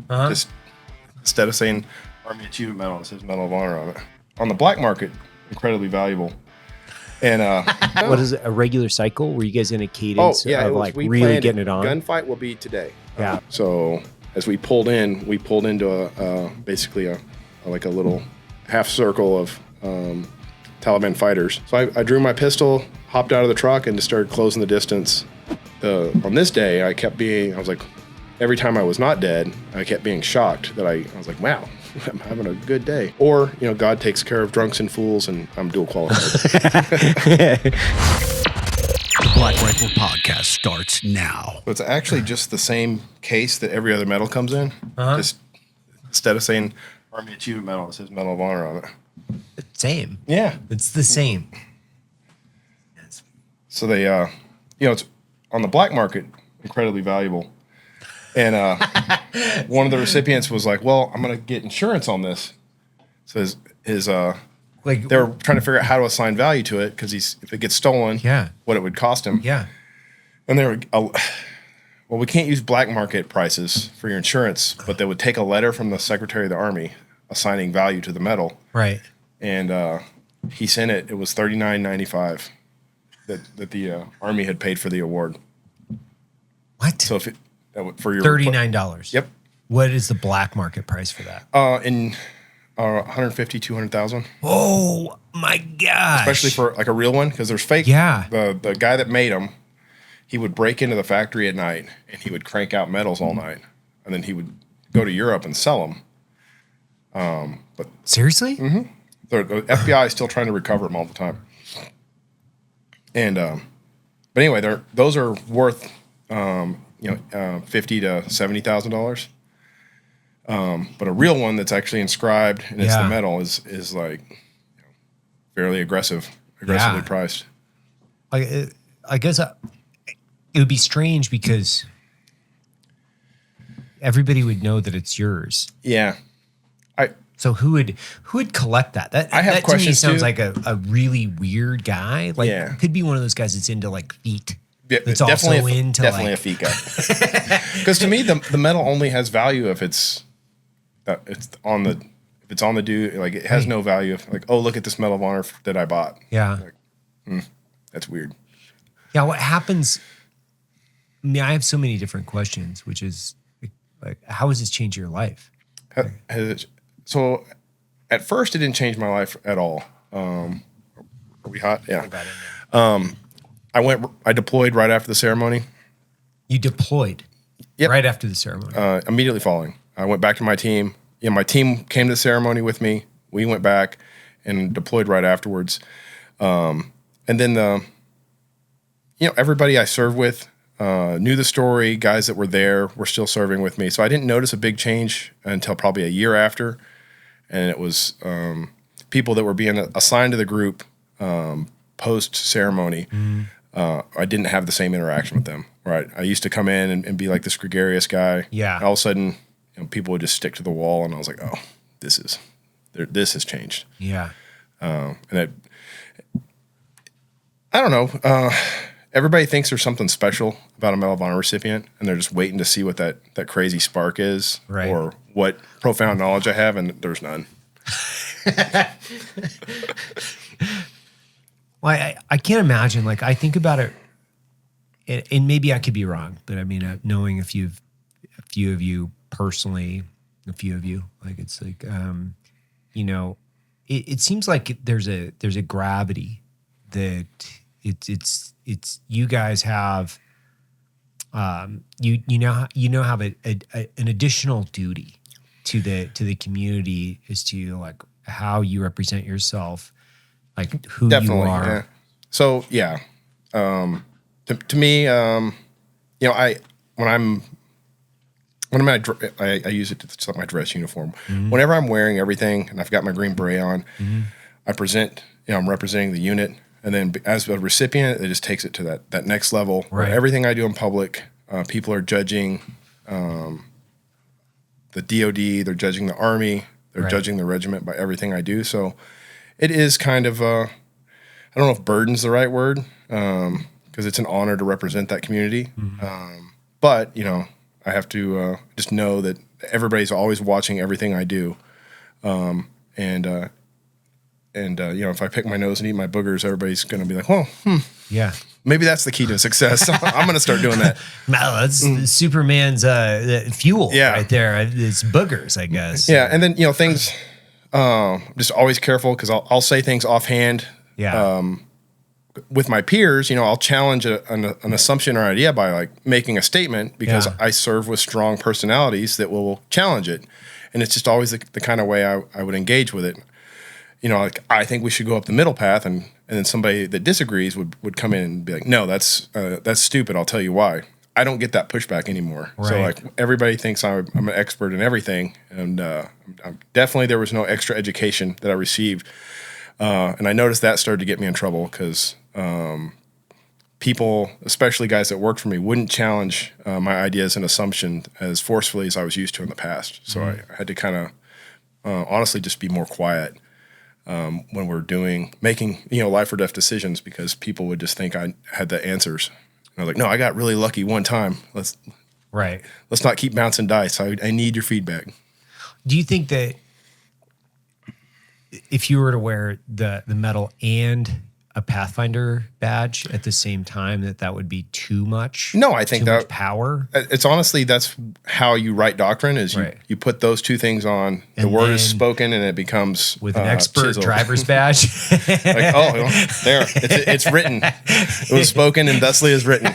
Just instead of saying Army Achievement Medal, it says Medal of Honor on it. On the black market, incredibly valuable. And what is it, a regular cycle? Were you guys in a cadence of like really getting it on? Gunfight will be today. Yeah. So as we pulled into basically a little half circle of Taliban fighters. So I drew my pistol, hopped out of the truck, and just started closing the distance. On this day, I was like, every time I was not dead, I kept being shocked that I was like, wow, I'm having a good day. Or, God takes care of drunks and fools, and I'm dual qualified. The Black Rifle Podcast starts now. So it's actually just the same case that every other medal comes in. Just instead of saying Army Achievement Medal, it says Medal of Honor on it. Same. Yeah. It's the same. So they, it's on the black market, incredibly valuable. And one of the recipients was like, well, I'm going to get insurance on this. So they were trying to figure out how to assign value to it because if it gets stolen, what it would cost him. Yeah. And they were, well, we can't use black market prices for your insurance, but they would take a letter from the Secretary of the Army assigning value to the medal. Right. And he sent it. It was $39.95 that the Army had paid for the award. What? So for your $39. Yep. What is the black market price for that? In 150, 200,000. Oh my gosh! Especially for like a real one, because there's fake. Yeah. The guy that made them, he would break into the factory at night and he would crank out medals all night, and then he would go to Europe and sell them. But seriously, the FBI is still trying to recover them all the time. And but anyway, those are worth $50,000 to $70,000. But a real one that's actually inscribed and it's the medal is like fairly aggressively priced. I guess it would be strange because everybody would know that it's yours. Yeah. So who would collect that? That to me sounds like a really weird guy. Like it could be one of those guys that's into like feet. Yeah, that's also into definitely a feet guy. Because to me, the medal only has value if it's on the dude. Like it has no value if like, oh, look at this Medal of Honor that I bought. Yeah, like, that's weird. Yeah, what happens? I mean, I have so many different questions, which is like, how has this changed your life? So at first, it didn't change my life at all. Are we hot? Yeah. I deployed right after the ceremony. You deployed? Yep. Right after the ceremony? Immediately following. I went back to my team. My team came to the ceremony with me. We went back and deployed right afterwards. And then everybody I served with knew the story. Guys that were there were still serving with me. So I didn't notice a big change until probably a year after. And it was people that were being assigned to the group post-ceremony. I didn't have the same interaction with them. Right, I used to come in and be like this gregarious guy. Yeah. All of a sudden, people would just stick to the wall, and I was like, oh, this has changed. Yeah. And I don't know. Everybody thinks there's something special about a Medal of Honor recipient, and they're just waiting to see what that crazy spark is, right, or what profound knowledge I have, and there's none. Well, I can't imagine. Like, I think about it, and maybe I could be wrong, but I mean, knowing a few of you personally, like it's like, it seems like there's a gravity that it's you guys have, you now have an additional duty to the community as to like how you represent yourself. Like who Definitely, you are. Yeah. So yeah, to me, I use it to my dress uniform. Whenever I'm wearing everything and I've got my green beret on, I present. I'm representing the unit, and then as a recipient, it just takes it to that next level. Right. Where everything I do in public, people are judging the DoD, they're judging the Army, they're judging the regiment by everything I do. So. It is kind of, I don't know if burden's the right word, because it's an honor to represent that community. But, I have to just know that everybody's always watching everything I do. If I pick my nose and eat my boogers, everybody's going to be like, well, yeah, maybe that's the key to success. I'm going to start doing that. No, that's Superman's fuel right there. It's boogers, I guess. Yeah. And then, things, just always careful because I'll say things offhand. Yeah. With my peers, I'll challenge an assumption or idea by like making a statement because I serve with strong personalities that will challenge it. And it's just always the kind of way I would engage with it. Like I think we should go up the middle path, and then somebody that disagrees would come in and be like, no, that's stupid. I'll tell you why. I don't get that pushback anymore. Right. So like everybody thinks I'm an expert in everything. And definitely there was no extra education that I received. And I noticed that started to get me in trouble because people, especially guys that worked for me, wouldn't challenge my ideas and assumptions as forcefully as I was used to in the past. So I had to kind of honestly just be more quiet when we're making life or death decisions because people would just think I had the answers. And I was like, no, I got really lucky one time. Let's not keep bouncing dice. I need your feedback. Do you think that if you were to wear the medal and a Pathfinder badge at the same time, that would be too much? No, I think that much power. It's honestly, that's how you write doctrine is you put those two things on, and the word is spoken and it becomes with an expert chiseled. Driver's badge. There, it's written. It was spoken and thusly is written.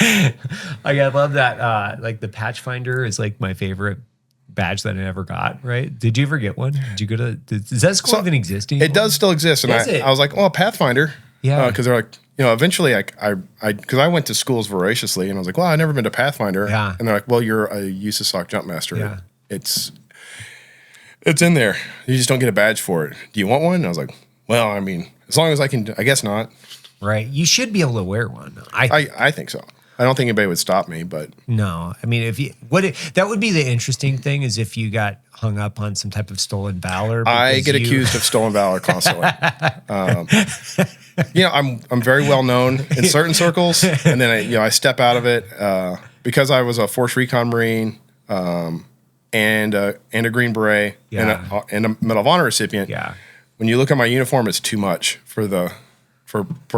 I love that. Like the Patch Finder is like my favorite badge that I never got, right? Did you ever get one? Did you go to, does that school even exist anymore? It does still exist. And I was like, Pathfinder. Yeah. Because they're like, eventually because I went to schools voraciously and I was like, well, I've never been to Pathfinder. Yeah. And they're like, well, you're a USASOC jump master. Yeah. It's in there. You just don't get a badge for it. Do you want one? And I was like, well, I mean, as long as I can, I guess not. Right. You should be able to wear one. I think so. I don't think anybody would stop me, but no. I mean, that would be the interesting thing is if you got hung up on some type of stolen valor. I get accused of stolen valor constantly. I'm very well known in certain circles, and then I step out of it because I was a Force Recon Marine and a Green Beret and a Medal of Honor recipient. Yeah. When you look at my uniform, it's too much for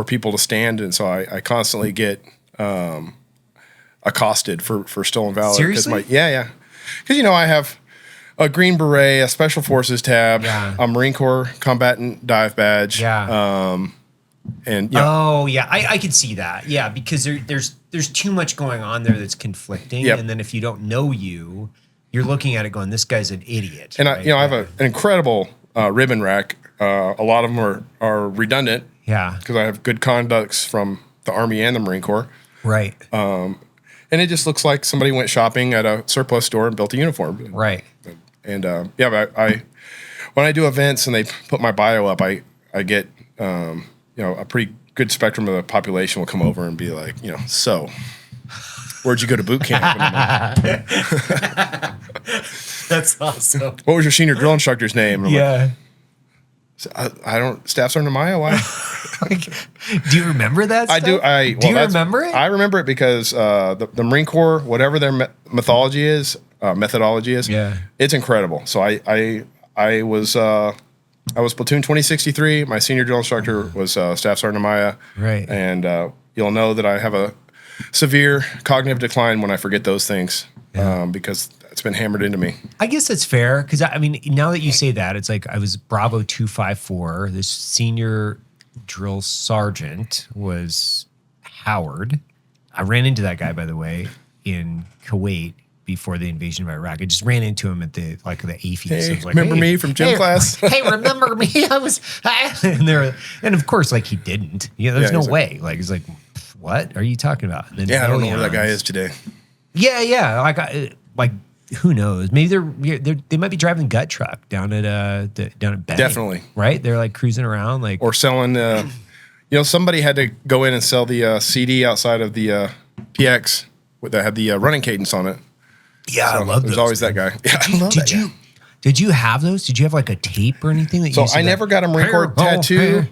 people to stand, and so I constantly get accosted for stolen valor. Seriously? Because I have a Green Beret, a Special Forces tab, a Marine Corps combatant dive badge. Yeah. I could see that. Yeah, because there's too much going on there that's conflicting. Yep. And then if you don't know you're looking at it going, this guy's an idiot. And right? I have an incredible ribbon rack. A lot of them are redundant. Yeah. Because I have good conducts from the Army and the Marine Corps. Right. And it just looks like somebody went shopping at a surplus store and built a uniform. Right. And but when I do events and they put my bio up, I get a pretty good spectrum of the population will come over and be like, so where'd you go to boot camp? That's awesome. What was your senior drill instructor's name? Yeah. I don't. Staff Sergeant Maya. Why? Do you remember that stuff? I do. Do you remember it? I remember it because the Marine Corps, whatever their methodology is, it's incredible. So I was platoon 2063. My senior drill instructor was Staff Sergeant Maya. Right. And you'll know that I have a severe cognitive decline when I forget those things because it's been hammered into me. I guess that's fair because now that you say that, it's like I was Bravo 254. This senior drill sergeant was Howard. I ran into that guy, by the way, in Kuwait before the invasion of Iraq. I just ran into him at the AFES. Hey, I was like, remember me from gym class? Hey, remember me? I was, and of course, like he didn't. There's no way. Like he's like, what are you talking about? And then I don't know where that guy is today. Yeah. Like who knows? Maybe they might be driving the gut truck down at Benny. Definitely. Right? They're like cruising around or selling somebody had to go in and sell the CD outside of the PX that had the running cadence on it. Yeah, so I love those. There's always that guy. Yeah, I love that guy. Did you have those? Did you have like a tape or anything that you I never got a Marine Corps tattoo,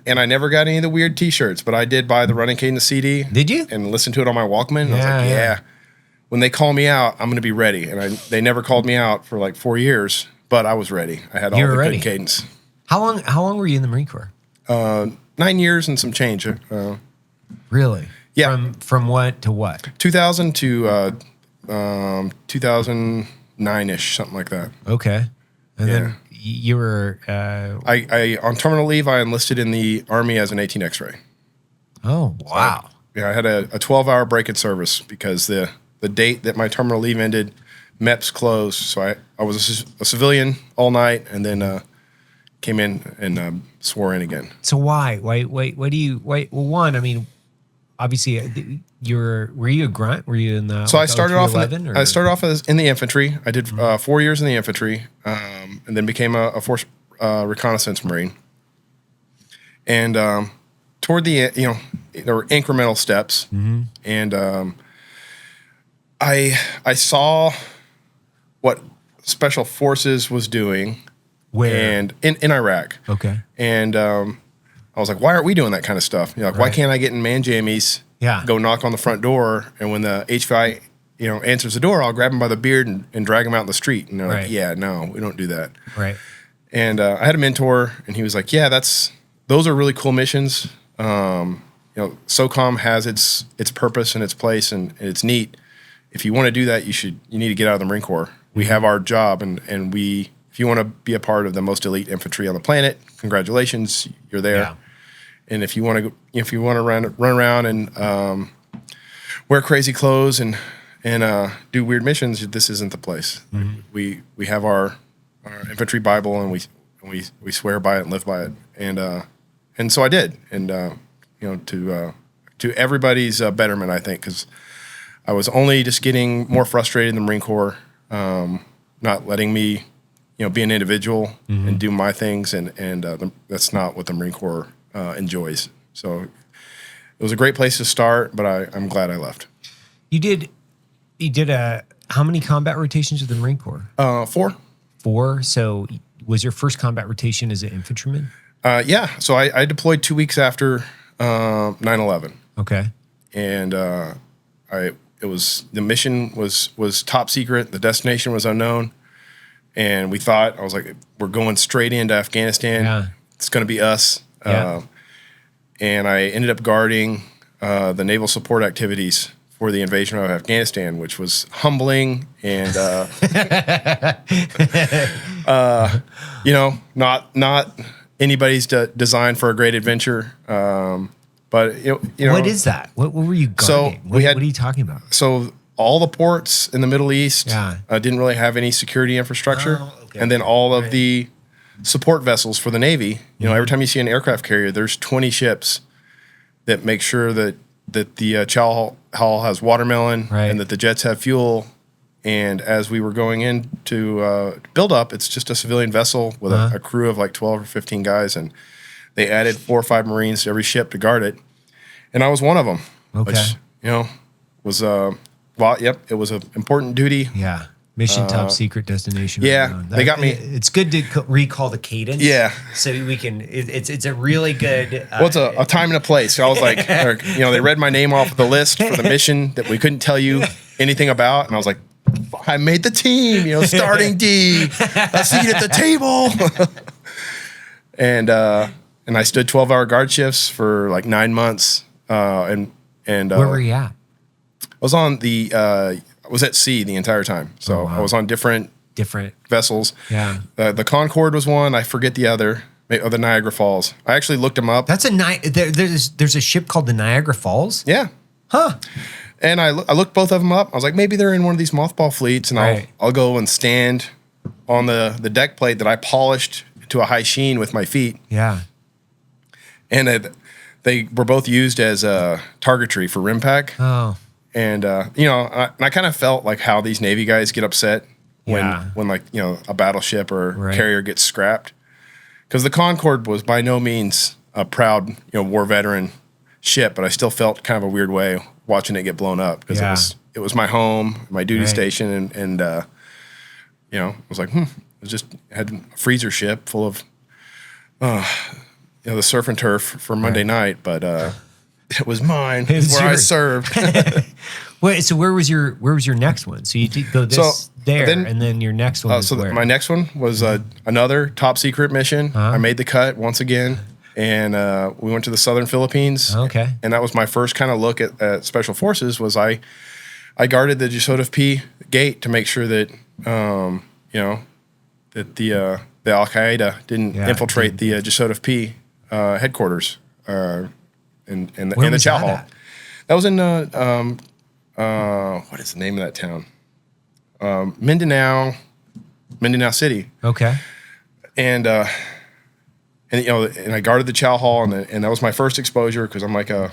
and I never got any of the weird T-shirts, but I did buy the running cadence CD. Did you? And listen to it on my Walkman. And I was like, yeah. when they call me out, I'm going to be ready. And they never called me out for like 4 years, but I was ready. I had all the good cadence. How long were you in the Marine Corps? 9 years and some change. Really? Yeah. From what to what? 2000 to 2009-ish, something like that. Okay. And then you were... I on terminal leave, I enlisted in the Army as an 18 X-ray. Oh, wow. So I had a 12-hour break in service because the date that my terminal leave ended, MEPS closed. So I was a civilian all night and then came in and swore in again. So why? Well, one, I mean, obviously, were you a grunt? Were you in the? So I started off. I started off as in the infantry. I did 4 years in the infantry, and then became a force reconnaissance Marine. And toward the end, there were incremental steps, and I saw what Special Forces was doing. Where? And in Iraq. Okay. And I was like, why aren't we doing that kind of stuff? Why can't I get in man jammies? Yeah. Go knock on the front door, and when the HVI, answers the door, I'll grab him by the beard and drag him out in the street. And they're like, yeah, no, we don't do that. Right. And I had a mentor, and he was like, yeah, those are really cool missions. SOCOM has its purpose and its place, and it's neat. If you want to do that, you need to get out of the Marine Corps. We have our job, and if you want to be a part of the most elite infantry on the planet, congratulations, you're there. Yeah. And if you want to run around and wear crazy clothes and do weird missions, this isn't the place. Mm-hmm. We have our infantry Bible, and we swear by it and live by it. And so I did, and to everybody's betterment, I think, because I was only just getting more frustrated in the Marine Corps, not letting me. Be an individual and do my things, and that's not what the Marine Corps enjoys. So it was a great place to start, but I'm glad I left. You did how many combat rotations with the Marine Corps? 4. 4. So was your first combat rotation as an infantryman? Yeah. So I deployed 2 weeks after 9/11. Okay. And the mission was top secret. The destination was unknown. And I was like, we're going straight into Afghanistan. Yeah. It's going to be us. Yeah. And I ended up guarding the naval support activities for the invasion of Afghanistan, which was humbling and, not anybody's design for a great adventure. But what is that? What were you guarding? So what are you talking about? So all the ports in the Middle East didn't really have any security infrastructure. Oh, okay. And then all of the support vessels for the Navy, every time you see an aircraft carrier, there's 20 ships that make sure that the chow hall has watermelon and that the jets have fuel. And as we were going in to build up, it's just a civilian vessel with a crew of like 12 or 15 guys. And they added 4 or 5 Marines to every ship to guard it. And I was one of them, which, was it was an important duty. Yeah. Mission top secret destination. Yeah. They got me. It's good to recall the cadence. Yeah. So we can, it's a really good. It's a time and a place. So I was like, they read my name off of the list for the mission that we couldn't tell you anything about. And I was like, I made the team, starting D, a seat at the table. And I stood 12-hour guard shifts for like 9 months. And where were you at? I was on I was at sea the entire time. So I was on different vessels. Yeah. The Concorde was one. I forget the other. The Niagara Falls. I actually looked them up. That's there's a ship called the Niagara Falls? Yeah. Huh. And I looked both of them up. I was like, maybe they're in one of these mothball fleets, and I'll go and stand on the deck plate that I polished to a high sheen with my feet. Yeah. And they were both used as targetry for RIMPAC. Oh. And I kind of felt like how these Navy guys get upset when a battleship or carrier gets scrapped, because the Concorde was by no means a proud war veteran ship, but I still felt kind of a weird way watching it get blown up, because it was my home, my duty station, and I was like, it had a freezer ship full of the surf and turf for Monday night, but It was mine. It's where I served. Wait, so where was your next one? So you did go and then your next one. So my next one was another top secret mission. I made the cut once again, and we went to the southern Philippines. Okay, and that was my first kind of look at special forces. Was I guarded the Joseph P gate to make sure that that the Al Qaeda didn't infiltrate the Joseph P headquarters in the Chow Hall. That was in what is the name of that town? Mindanao City. Okay. And I guarded the Chow Hall, and that was my first exposure because I'm like a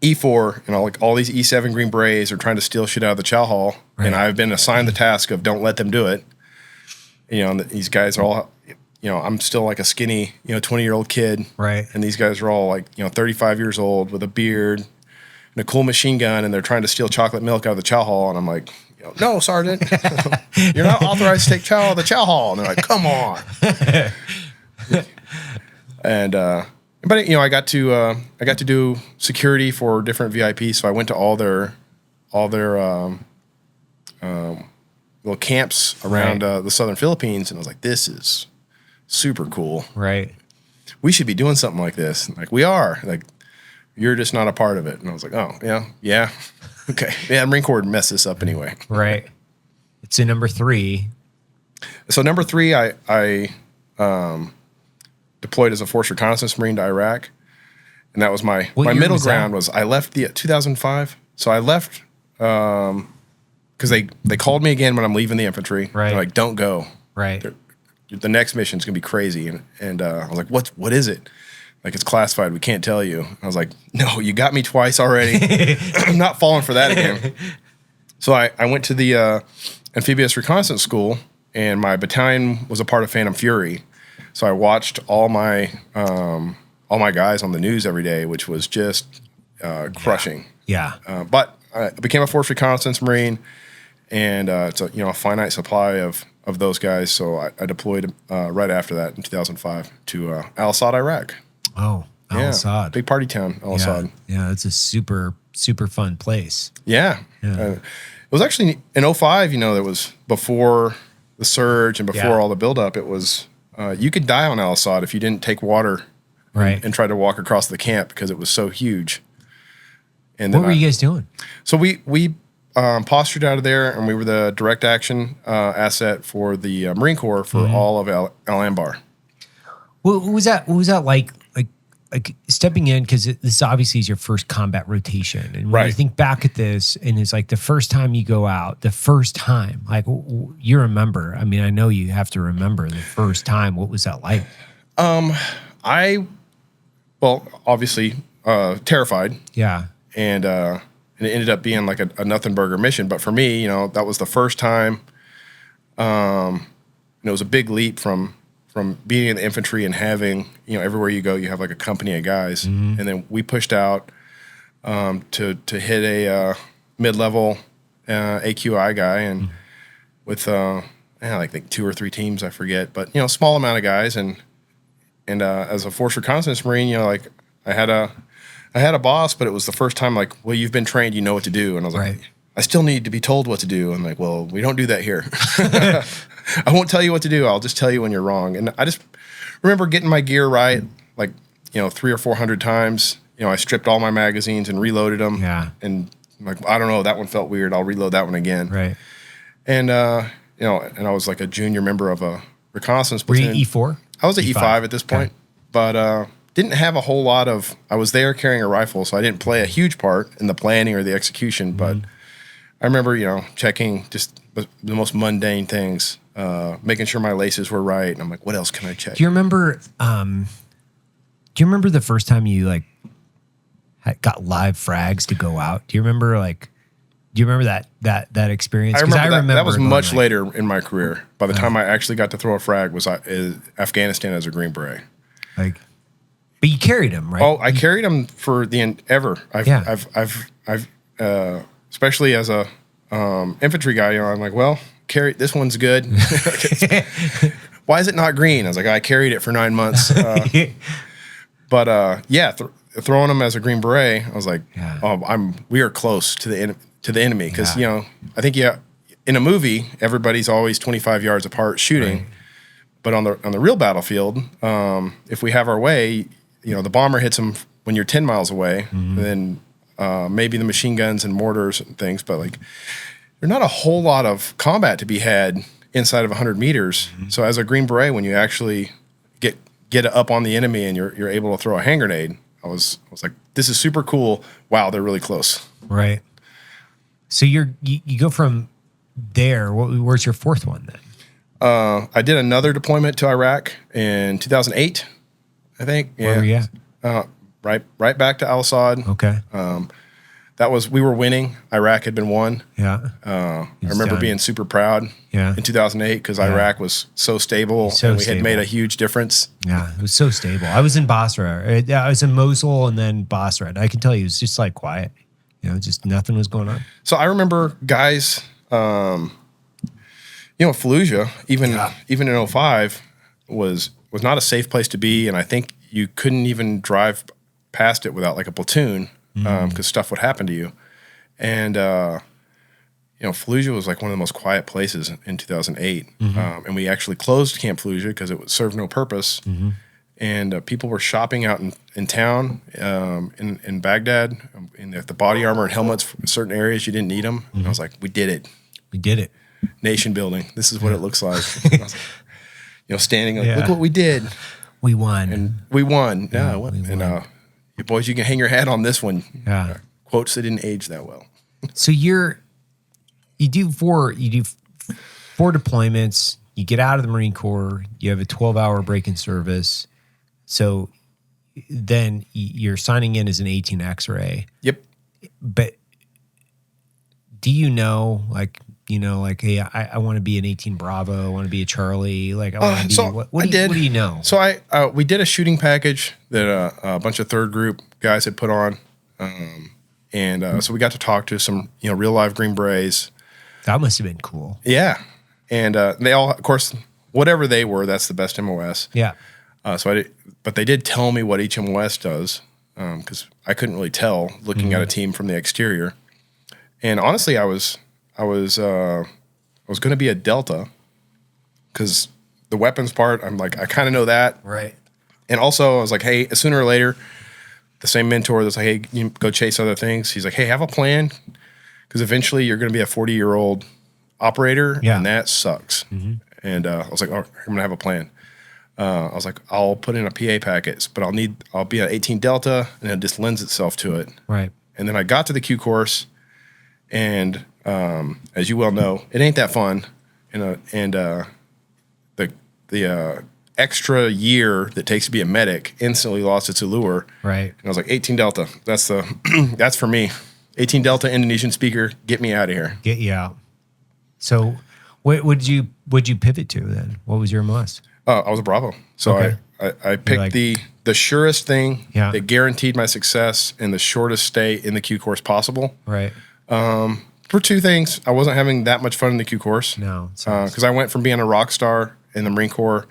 E4, like all these E7 Green Berets are trying to steal shit out of the Chow Hall, and I've been assigned the task of don't let them do it. And these guys are all, I'm still like a skinny, 20-year-old kid, right? And these guys are all like, 35 years old with a beard and a cool machine gun, and they're trying to steal chocolate milk out of the Chow Hall, and I'm like, no, Sergeant, you're not authorized to take chow out of the Chow Hall, and they're like, come on. And but I got to do security for different VIPs, so I went to all their little camps around the southern Philippines, and I was like, this is super cool. Right. We should be doing something like this. Like, we are. Like, you're just not a part of it. And I was like, oh, yeah. Okay. Yeah, Marine Corps messed this up anyway. Right. It's in number 3. So number 3, I deployed as a Force Reconnaissance Marine to Iraq. And that was my middle ground was I left the 2005. So I left because they called me again when I'm leaving the infantry. Right. They're like, don't go. Right. The next mission's gonna be crazy. And I was like, what is it? Like, it's classified. We can't tell you. I was like, no, you got me twice already. I'm not falling for that again. So I went to the amphibious reconnaissance school, and my battalion was a part of Phantom Fury. So I watched all my guys on the news every day, which was just crushing. Yeah. But I became a Force Reconnaissance Marine, and it's a finite supply of those guys. So I deployed right after that in 2005 to Al-Assad, Iraq. Oh, Al-Assad. Big party town, Al-Assad. Yeah, it's a super, super fun place. Yeah. It was actually in 2005, that was before the surge and before all the buildup. It was, you could die on Al-Assad if you didn't take water and try to walk across the camp because it was so huge. And what were you guys doing? So we postured out of there, and we were the direct action asset for the Marine Corps for all of Al Anbar. What was that like stepping in, because this obviously is your first combat rotation, and when you think back at this, and it's like the first time you go out, the first time, like you remember. I mean, I know you have to remember the first time. What was that like? Obviously terrified. Yeah, and it ended up being like a nothing burger mission. But for me, that was the first time. It was a big leap from being in the infantry and having, everywhere you go, you have like a company of guys. And then we pushed out to hit a mid-level AQI guy, and with like 2 or 3 teams, I forget, but small amount of guys. And as a Force Reconnaissance Marine, like I had a boss, but it was the first time, like, well, you've been trained, you know what to do. And I was like, I still need to be told what to do. And like, well, we don't do that here. I won't tell you what to do. I'll just tell you when you're wrong. And I just remember getting my gear right, like, 300 or 400 times. I stripped all my magazines and reloaded them. Yeah. And like, I don't know, that one felt weird. I'll reload that one again. Right. And, and I was like a junior member of a reconnaissance platoon. Were you E4? I was at E5 at this point, but didn't have a whole lot of, I was there carrying a rifle, so I didn't play a huge part in the planning or the execution, but I remember, checking just the most mundane things, making sure my laces were right. And I'm like, what else can I check? Do you remember the first time you like got live frags to go out? Do you remember that experience? I remember that was much later in my career. By the time I actually got to throw a frag was Afghanistan as a Green Beret. But you carried him, right? Oh, I carried him for the ever. I've especially as a infantry guy, I'm like, well, this one's good. Why is it not green? I was like, I carried it for 9 months. But throwing them as a Green Beret, I was like, we are close to the enemy because I think in a movie everybody's always 25 yards apart shooting, right. But on the real battlefield, if we have our way, the bomber hits them when you're 10 miles away, and then maybe the machine guns and mortars and things, but like there's not a whole lot of combat to be had inside of 100 meters. So as a Green Beret, when you actually get up on the enemy and you're able to throw a hand grenade, I was like, this is super cool. Wow, they're really close. Right. So you go from there. Where's your fourth one then? I did another deployment to Iraq in 2008, I think. Where were you at? Right back to Al-Assad. Okay. We were winning. Iraq had been won. Yeah. I remember being super proud in 2008 because Iraq was so stable and we had made a huge difference. Yeah, it was so stable. I was in Basra. I was in Mosul and then Basra. And I can tell you, it was just like quiet. Just nothing was going on. So I remember guys, Fallujah, even in 05 was not a safe place to be. And I think you couldn't even drive past it without like a platoon. Because stuff would happen to you. And, Fallujah was like one of the most quiet places in 2008. And we actually closed Camp Fallujah because it served no purpose. And people were shopping out in town, in Baghdad, in the body armor and helmets for certain areas. You didn't need them. And I was like, we did it. We did it. Nation building. This is what it looks like. Standing like, look what we did. We won. And we won. Yeah, we won. And, boys, you can hang your hat on this one. Yeah. Quotes that didn't age that well. So you do four deployments, you get out of the Marine Corps, you have a 12-hour break in service. So then you're signing in as an 18 X-ray. Yep. But do hey, I want to be an 18 Bravo, I want to be a Charlie, like I want to be. What do you know? So we did a shooting package that a bunch of third group guys had put on, so we got to talk to some real live Green Berets. That must have been cool. Yeah, and they all, of course, whatever they were, that's the best MOS. Yeah. But they did tell me what each MOS does, because I couldn't really tell looking at a team from the exterior. And honestly, I was going to be a Delta because the weapons part, I'm like, I kind of know that. Right. And also I was like, hey, sooner or later, the same mentor that's like, hey, you go chase other things. He's like, hey, have a plan because eventually you're going to be a 40-year-old operator and that sucks. And I was like, oh, I'm going to have a plan. I was like, I'll put in a PA packet, but I'll be an 18 Delta and it just lends itself to it. Right. And then I got to the Q course and as you well know, it ain't that fun, and the extra year that takes to be a medic instantly lost its allure. Right. And I was like, 18 Delta, that's for me. 18 Delta, Indonesian speaker, get me out of here. Get you out. So, what'd you pivot to then? What was your MOS? I was a Bravo. So okay. I picked the surest thing that guaranteed my success and the shortest stay in the Q course possible. Right. For two things, I wasn't having that much fun in the Q course. No. Because I went from being a rock star in the Marine Corps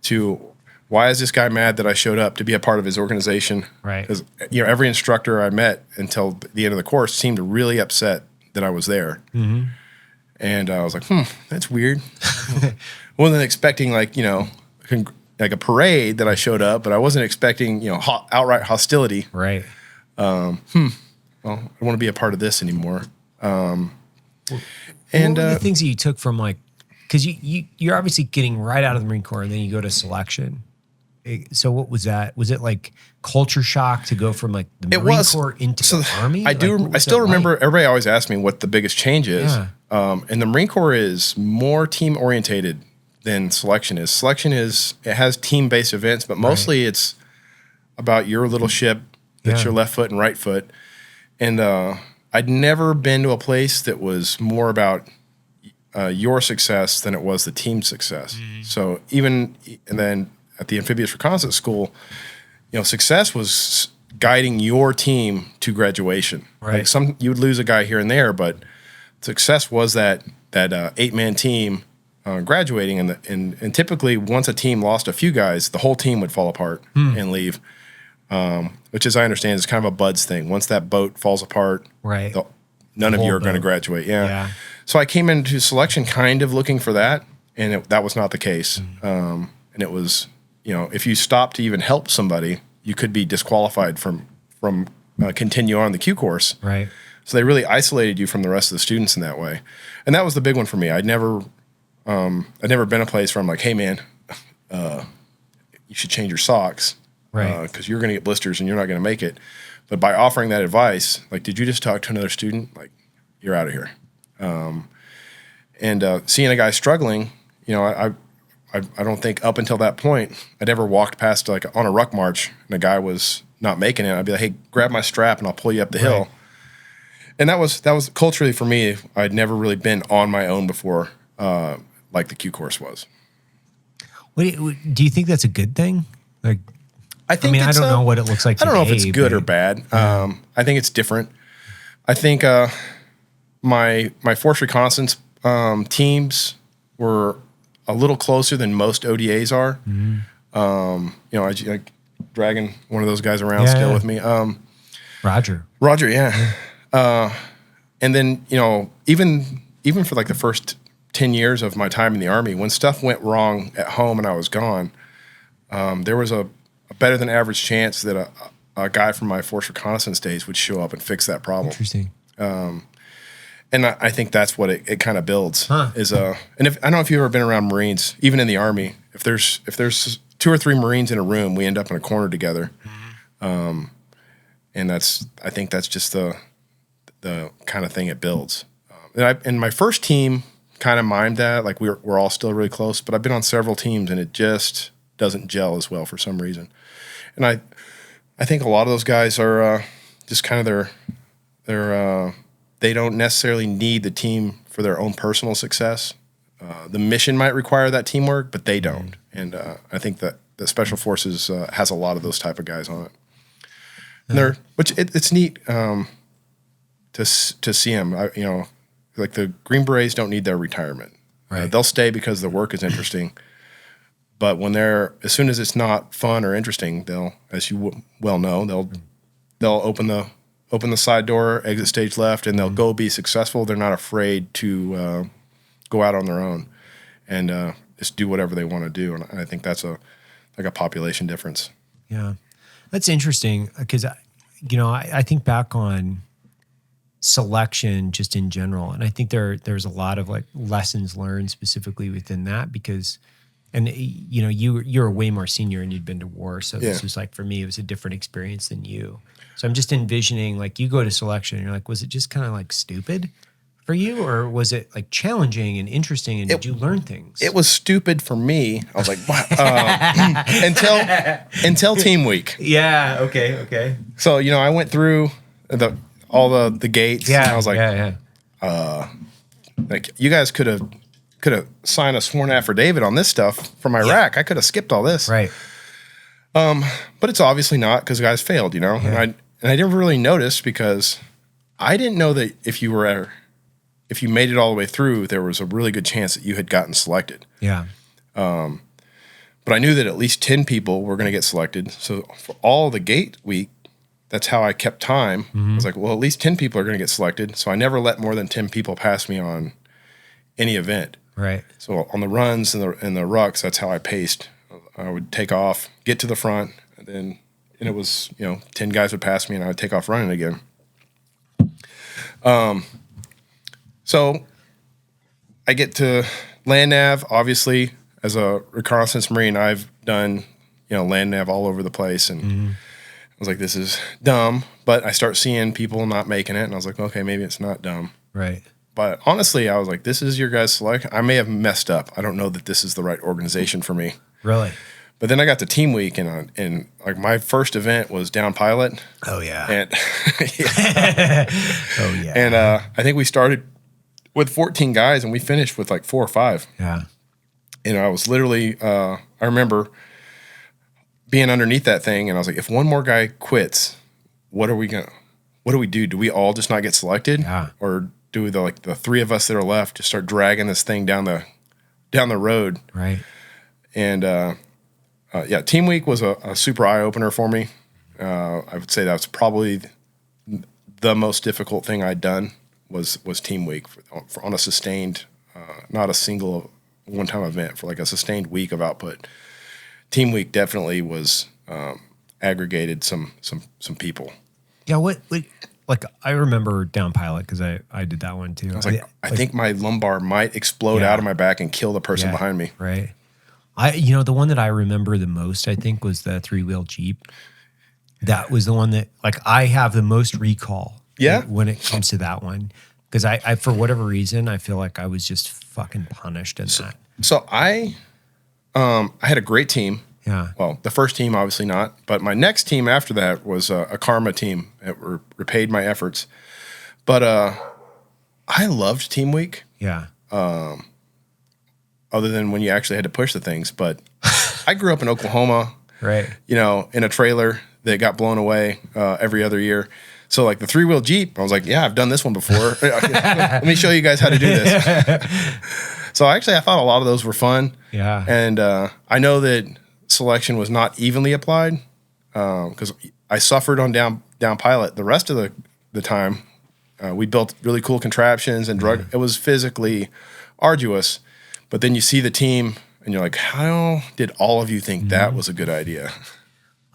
to why is this guy mad that I showed up to be a part of his organization? Right. Because every instructor I met until the end of the course seemed really upset that I was there. And I was like, that's weird. Wasn't expecting like a parade that I showed up, but I wasn't expecting outright hostility. Right. Well, I don't want to be a part of this anymore. What were the things that you took from because you're obviously getting right out of the Marine Corps and then you go to selection. So what was that? Was it like culture shock to go from the Marine Corps into the Army? I still remember everybody always asked me what the biggest change is. Yeah. And the Marine Corps is more team orientated than selection is. Selection it has team-based events, but mostly it's about your little ship, that's your left foot and right foot. And I'd never been to a place that was more about your success than it was the team's success. So and then at the Amphibious Reconnaissance School, success was guiding your team to graduation. Right. You would lose a guy here and there, but success was that 8-man team graduating, and typically once a team lost a few guys, the whole team would fall apart and leave. When which, as I understand, is kind of a buds thing. Once that boat falls apart, right, none of you are going to graduate. Yeah. So I came into selection kind of looking for that, and that was not the case. And it was, if you stop to even help somebody, you could be disqualified from continue on the Q course. Right. So they really isolated you from the rest of the students in that way. And that was the big one for me. I'd never been a place where I'm like, hey, man, you should change your socks. Right. Because you're going to get blisters and you're not going to make it. But by offering that advice, like, did you just talk to another student? Like, you're out of here. And seeing a guy struggling, I don't think up until that point I'd ever walked past like on a ruck march and a guy was not making it. I'd be like, hey, grab my strap and I'll pull you up the hill. And that was culturally for me. I'd never really been on my own before, like the Q course was. Do you think that's a good thing? Like, I don't know what it looks like. I don't know if it's good or bad. I think it's different. I think my force reconnaissance teams were a little closer than most ODAs are. I dragging one of those guys around still with me. Roger, yeah. And then, even for like the first 10 years of my time in the Army, when stuff went wrong at home and I was gone, there was a better than average chance that a guy from my force reconnaissance days would show up and fix that problem. Interesting. And I think that's what it kind of builds. And I don't know if you've ever been around Marines, even in the Army, if there's 2 or 3 Marines in a room, we end up in a corner together. And I think that's just the kind of thing it builds. And my first team kind of mimed that, like we're all still really close, but I've been on several teams and it just doesn't gel as well for some reason. And I think a lot of those guys are just kind of they don't necessarily need the team for their own personal success. The mission might require that teamwork, but they don't. And I think that the Special Forces has a lot of those type of guys on it. And it's neat to see them. Like the Green Berets don't need their retirement. Right. They'll stay because the work is interesting. But as soon as it's not fun or interesting, they'll, as you well know, they'll open the side door, exit stage left, and they'll go be successful. They're not afraid to go out on their own and just do whatever they want to do. And I think that's a population difference. Yeah, that's interesting because I think back on selection just in general, and I think there's a lot of like lessons learned specifically within that because. And you're way more senior and you'd been to war, so this was like, for me, it was a different experience than you. So I'm just envisioning like you go to selection and you're like, was it just kind of like stupid for you, or was it like challenging and interesting, and did you learn things? It was stupid for me. I was like, wow. Until team week. Yeah. Okay. So I went through all the gates. Yeah. And I was like, like you guys could have signed a sworn affidavit on this stuff from Iraq. Yeah. I could have skipped all this. Right. But it's obviously not, because guys failed, Yeah. And I didn't really notice, because I didn't know that if you made it all the way through, there was a really good chance that you had gotten selected. Yeah. But I knew that at least 10 people were going to get selected. So for all the gate week, that's how I kept time. Mm-hmm. I was like, well, at least 10 people are going to get selected. So I never let more than 10 people pass me on any event. Right. So on the runs and the rucks, that's how I paced. I would take off, get to the front, and it was 10 guys would pass me, and I would take off running again. So I get to land nav. Obviously, as a reconnaissance Marine, I've done land nav all over the place, and I was like, this is dumb. But I start seeing people not making it, and I was like, okay, maybe it's not dumb. Right. But honestly, I was like, this is your guys' select. I may have messed up. I don't know that this is the right organization for me. Really? But then I got to team week, and like my first event was down pilot. Oh, yeah. And oh, yeah. And I think we started with 14 guys, and we finished with like 4 or 5. Yeah. And I was literally, I remember being underneath that thing, and I was like, if one more guy quits, what do we do? Do we all just not get selected? Yeah. Or do the 3 of us that are left just start dragging this thing down the road? Right. And team week was a super eye opener for me. I would say that's probably the most difficult thing I'd done was team week on a sustained, not a single one-time event, for like a sustained week of output. Team week definitely was aggregated some people. Yeah, what like I remember down pilot because I did that one too. I was I think my lumbar might explode out of my back and kill the person behind me. Right. The one that I remember the most, I think, was the 3-wheel Jeep. That was the one that I have the most recall. Yeah. When it comes to that one, because I for whatever reason I feel like I was just fucking punished in that. So I had a great team. Yeah. Well, the first team, obviously not. But my next team after that was a karma team that repaid my efforts. But I loved team week. Yeah. Other than when you actually had to push the things. But I grew up in Oklahoma. Right. In a trailer that got blown away every other year. So like the 3-wheel Jeep, I was like, yeah, I've done this one before. Let me show you guys how to do this. So actually, I thought a lot of those were fun. Yeah. And I know that selection was not evenly applied because I suffered on down pilot. The rest of the time, we built really cool contraptions and drug. It was physically arduous, but then you see the team and you're like, how did all of you think that was a good idea?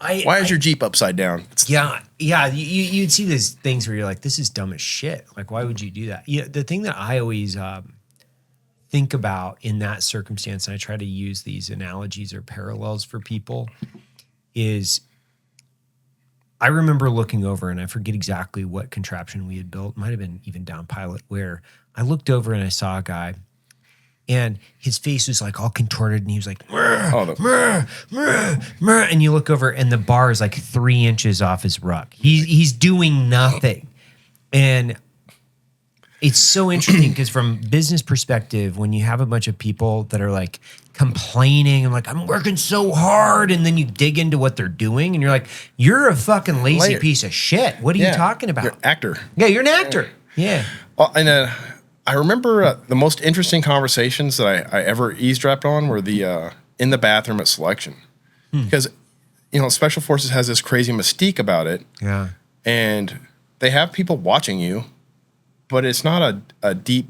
Why is your Jeep upside down? Yeah. You'd see these things where you're like, this is dumb as shit. Like, why would you do that? Yeah. The thing that I always think about in that circumstance, and I try to use these analogies or parallels for people, is I remember looking over, and I forget exactly what contraption we had built. It might have been even down pilot, where I looked over and I saw a guy, and his face was like all contorted, and he was like, "Mrr, mrr," and you look over, and the bar is like 3 inches off his ruck. He's doing nothing, and it's so interesting because from business perspective, when you have a bunch of people that are like complaining and like, I'm working so hard, and then you dig into what they're doing and you're like, you're a fucking lazy piece of shit. What are you talking about? You're an actor. Yeah, you're an actor. Yeah. Well, and I remember the most interesting conversations that I ever eavesdropped on were the in the bathroom at selection. Because, Special Forces has this crazy mystique about it. Yeah. And they have people watching you. But it's not a deep,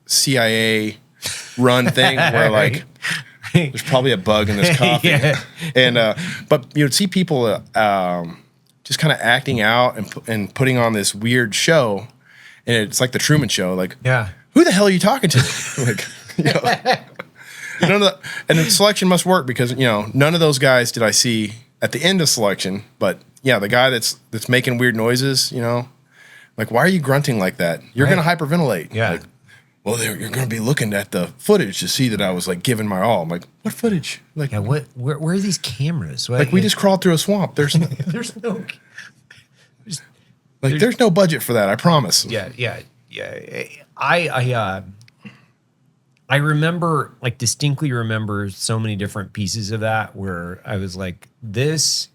CIA run thing where like there's probably a bug in this coffee. And but you'd see people just kind of acting out and putting on this weird show, and it's like the Truman Show. Like, who the hell are you talking to? None of and the selection must work because none of those guys did I see at the end of selection. But the guy that's making weird noises, Like, why are you grunting like that? You're going to hyperventilate. Yeah. Like, well, you're going to be looking at the footage to see that I was like giving my all. I'm like, what footage? Like, where are these cameras? We just crawled through a swamp. There's no budget for that. I promise. Yeah. I remember, distinctly remember so many different pieces of that where I was like, this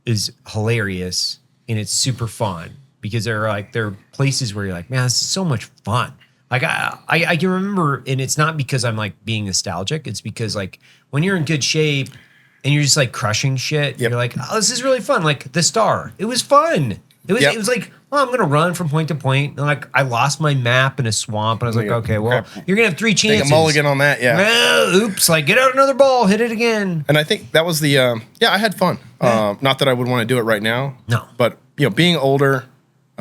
is hilarious and it's super fun. Because there are places where you're like, man, this is so much fun. Like I can remember, and it's not because I'm like being nostalgic. It's because when you're in good shape and you're just crushing shit, you're like, oh, this is really fun. Like the Star, it was fun. It was like, oh, I'm gonna run from point to point. And I lost my map in a swamp, and I was like, okay, well, you're gonna have 3 chances. Take a mulligan on that, Oops, get out another ball, hit it again. And I think that was the I had fun. Not that I would want to do it right now. No, but being older.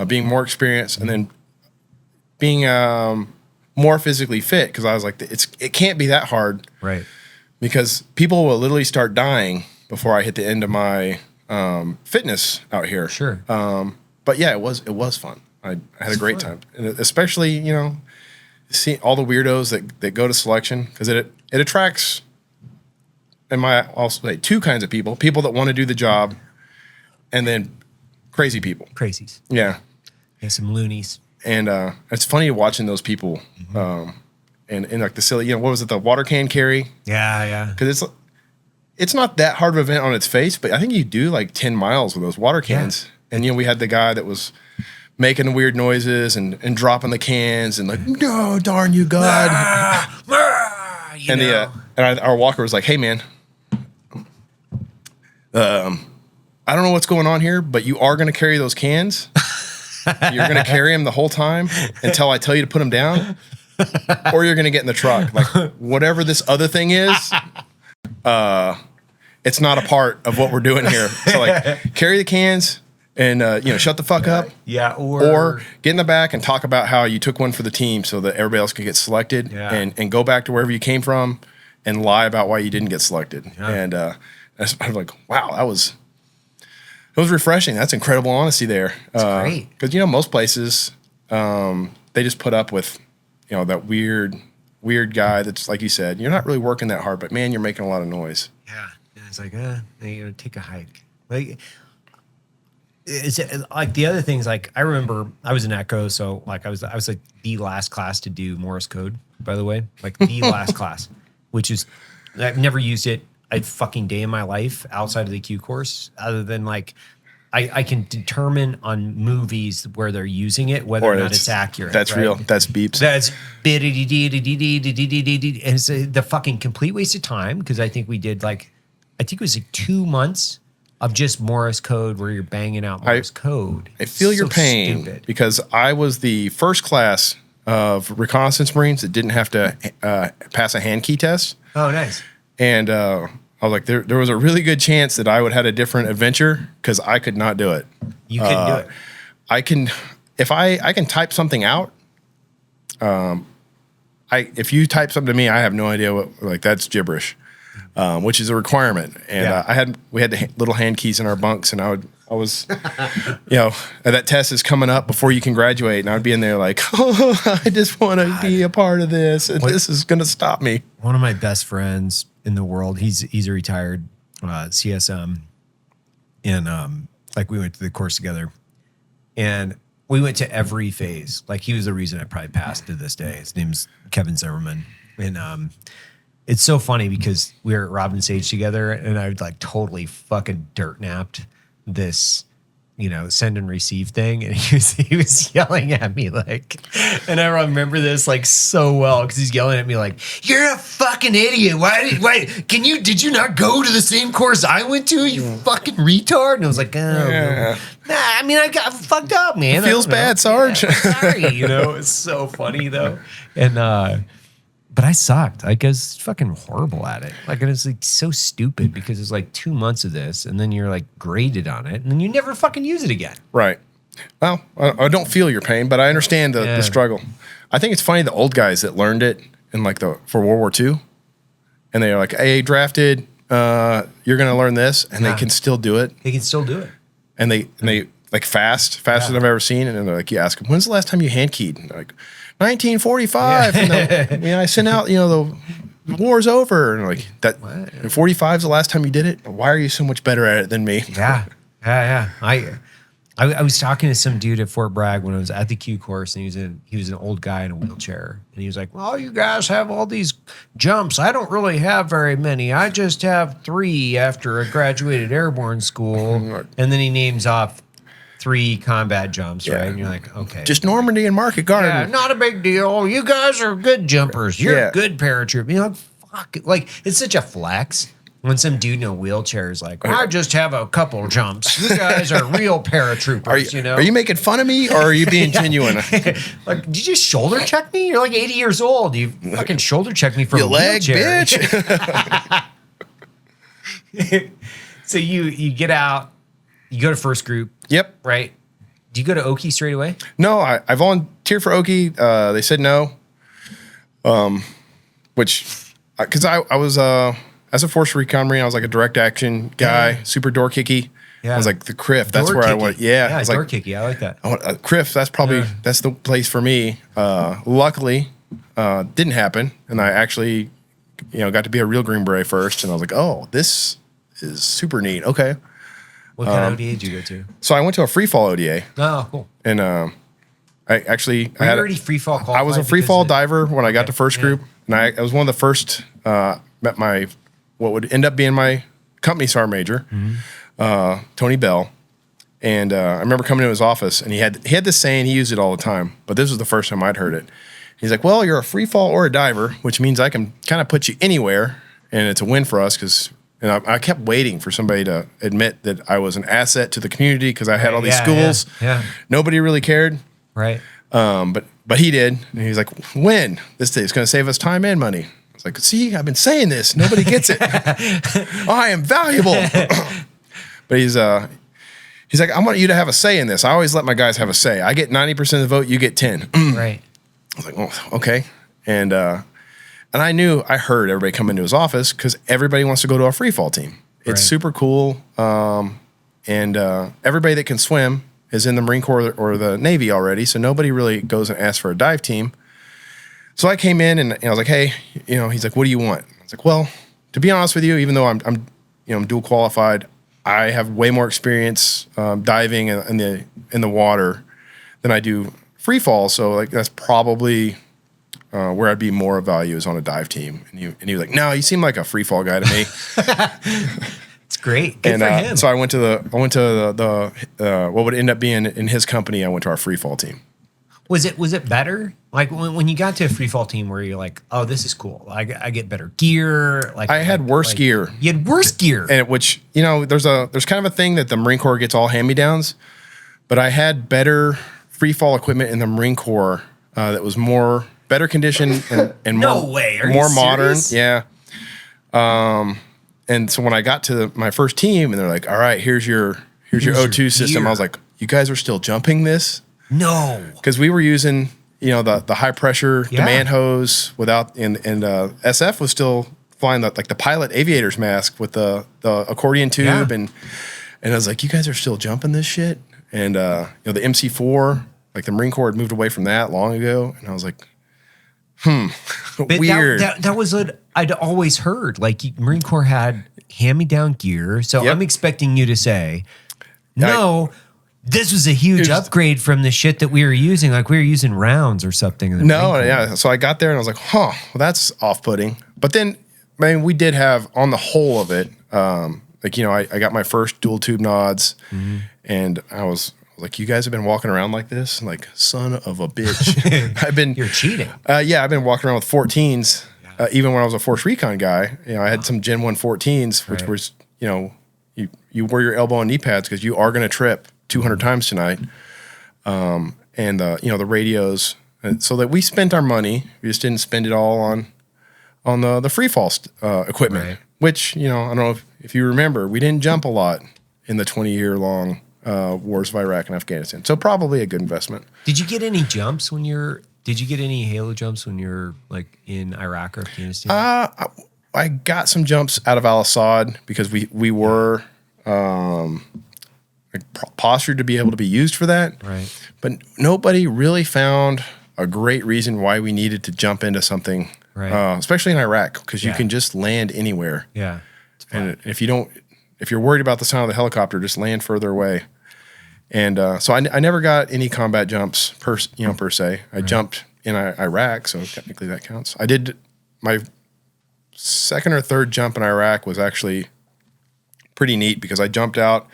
Being more experienced, and then being more physically fit, because I was like, it can't be that hard, right? Because people will literally start dying before I hit the end of my fitness out here. Sure. But yeah, it was fun. I had a great time, and especially see all the weirdos that go to selection, because it attracts. I'll say 2 kinds of people: people that want to do the job, and then crazy people. Crazies. Yeah, some loonies. And it's funny watching those people and the silly, what was it, the water can carry? Yeah. Because it's not that hard of an event on its face, but I think you do 10 miles with those water cans. Yeah. And we had the guy that was making weird noises and dropping the cans and no, darn you, God. And our walker was like, hey, man, I don't know what's going on here, but you are going to carry those cans. You're going to carry them the whole time until I tell you to put them down, or you're going to get in the truck. Like, whatever this other thing is, it's not a part of what we're doing here. So, like, carry the cans and, shut the fuck up. Yeah. Or get in the back and talk about how you took one for the team so that everybody else could get selected and go back to wherever you came from and lie about why you didn't get selected. Yeah. And I'm like, wow, it was refreshing. That's incredible honesty there. That's great. Because, most places, they just put up with, that weird guy that's, like you said, you're not really working that hard, but, man, you're making a lot of noise. Yeah. And it's like, take a hike. Like, it's like the other things, like, I remember I was in Echo, so, like, I was like the last class to do Morse code, by the way. Like, the last class, which is, I've never used it a fucking day in my life outside of the Q course, other than like I can determine on movies where they're using it whether or not it's accurate. That's right? Real. That's beeps. That's and it's the fucking complete waste of time because I think we did it was like 2 months of just Morse code where you're banging out Morse code. I feel your pain because I was the first class of reconnaissance Marines that didn't have to pass a hand key test. Oh, nice. And I was like, there was a really good chance that I would have had a different adventure because I could not do it. You couldn't do it. I can, if I can type something out. If you type something to me, I have no idea what that's gibberish, which is a requirement. And we had the little hand keys in our bunks, and I was, that test is coming up before you can graduate, and I would be in there like, oh, I just want to be a part of this, and this is going to stop me. One of my best friends in the world, he's a retired CSM, and we went to the course together, and we went to every phase. Like, he was the reason I probably passed to this day. His name's Kevin Zimmerman, and it's so funny because we were at Robin Sage together, and I totally fucking dirt napped this, send and receive thing, and he was yelling at me and I remember this so well because he's yelling at me you're a fucking idiot. Why did you not go to the same course I went to, you fucking retard? And I was like, nah, I mean, I got fucked up, man. It feels bad, Sarge. Yeah, sorry, it's so funny though. And but I sucked. I was fucking horrible at it. It was so stupid because it's 2 months of this, and then you're graded on it, and then you never fucking use it again. Right. Well, I don't feel your pain, but I understand the struggle. I think it's funny the old guys that learned it in for World War II, and they're like, "Hey, drafted, you're gonna learn this," and they can still do it. They can still do it, and they faster than I've ever seen. And then they're you ask them, "When's the last time you hand keyed?" And they're 1945. And I sent out, the war's over. And that. And 45 is the last time you did it. Why are you so much better at it than me? Yeah. I was talking to some dude at Fort Bragg when I was at the Q course, and he was an old guy in a wheelchair, and he was like, "Well, you guys have all these jumps. I don't really have very many. I just have 3 after I graduated airborne school." And then he names off 3 combat jumps, right? And you're like, okay. Just Normandy and Market Garden. Yeah, not a big deal. You guys are good jumpers. You're good paratroop. Fuck. It's such a flex when some dude in a wheelchair is I just have a couple jumps. You guys are real paratroopers, Are you making fun of me, or are you being genuine? Did you just shoulder check me? You're 80 years old. You fucking shoulder check me for a wheelchair. Bitch. So you get out. You go to first group. Yep. Right. Do you go to Oki straight away? No, I volunteered for Oki. They said no. Because I was as a force recon Marine, I was a direct action guy, super door kicky. Yeah. I was the CRIF. That's where I went. Yeah. Yeah, door kicky. I like that. CRIF. That's probably that's the place for me. Luckily, didn't happen, and I actually, got to be a real Green Beret first, and I was oh, this is super neat. Okay. What kind of ODA did you go to? So I went to a free fall ODA. Oh, cool. And I actually Were you already free fall qualified? I was a free fall diver when I got to first group, and I was one of the first. Met what would end up being my company sergeant major, Tony Bell, and I remember coming to his office, and he had this saying. He used it all the time, but this was the first time I'd heard it. He's like, "Well, you're a free fall or a diver, which means I can kind of put you anywhere, and it's a win for us because And I kept waiting for somebody to admit that I was an asset to the community because I had all these schools. Yeah. Nobody really cared. Right. But he did. And he was like, when? This day is going to save us time and money. I was like, see, I've been saying this. Nobody gets it. I am valuable. But he's like, I want you to have a say in this. I always let my guys have a say. I get 90% of the vote. You get 10. Right. I was like, oh, okay. And I heard everybody come into his office because everybody wants to go to a free fall team. It's super cool. And everybody that can swim is in the Marine Corps or the Navy already. So nobody really goes and asks for a dive team. So I came in and I was like, hey, he's like, what do you want? I was like, well, to be honest with you, even though I'm dual qualified, I have way more experience diving in the water than I do free fall. So like that's probably where I'd be more of value is on a dive team. And he was like, no, you seem like a free fall guy to me. It's great. Good for him. So I went to the what would end up being in his company. I went to our free fall team. Was it better? Like when you got to a free fall team where you're like, oh, this is cool. I get better gear. Like I had worse gear. You had worse gear. And which, there's kind of a thing that the Marine Corps gets all hand-me-downs, but I had better free fall equipment in the Marine Corps that was better condition and no way. Are more you modern. serious? Yeah. And so when I got to my first team and they're like, all right, here's your O2 system. gear. I was like, you guys are still jumping this? No. Because we were using, the high pressure demand hose without, and SF was still flying the pilot aviator's mask with the accordion tube. And I was like, you guys are still jumping this shit? And, the MC4, like the Marine Corps had moved away from that long ago. And I was like, But weird. That was what I'd always heard. Like Marine Corps had hand-me-down gear. So I'm expecting you to say, no, this was a huge upgrade from the shit that we were using. Like we were using rounds or something. In the Marine Corps. So I got there and I was like, well, that's off-putting. But then, we did have on the whole of it, I got my first dual tube nods and I was like, you guys have been walking around like this? Like, son of a bitch. You're cheating. I've been walking around with 14s, even when I was a Force Recon guy. I had some Gen 1 14s, which was, you wear your elbow and knee pads because you are going to trip 200 times tonight. And, the radios. And so that we spent our money. We just didn't spend it all on the free fall equipment, which, I don't know if you remember, we didn't jump a lot in the 20-year-long wars of Iraq and Afghanistan. So probably a good investment. Did you get any jumps did you get any halo jumps when you're like in Iraq or Afghanistan? I got some jumps out of Al-Assad because we were postured to be able to be used for that. Right. But nobody really found a great reason why we needed to jump into something, especially in Iraq, because you can just land anywhere. Yeah. And if you're worried about the sound of the helicopter, just land further away. And so I never got any combat jumps per se. I jumped in Iraq, so technically that counts. I did my second or third jump in Iraq was actually pretty neat because I jumped out.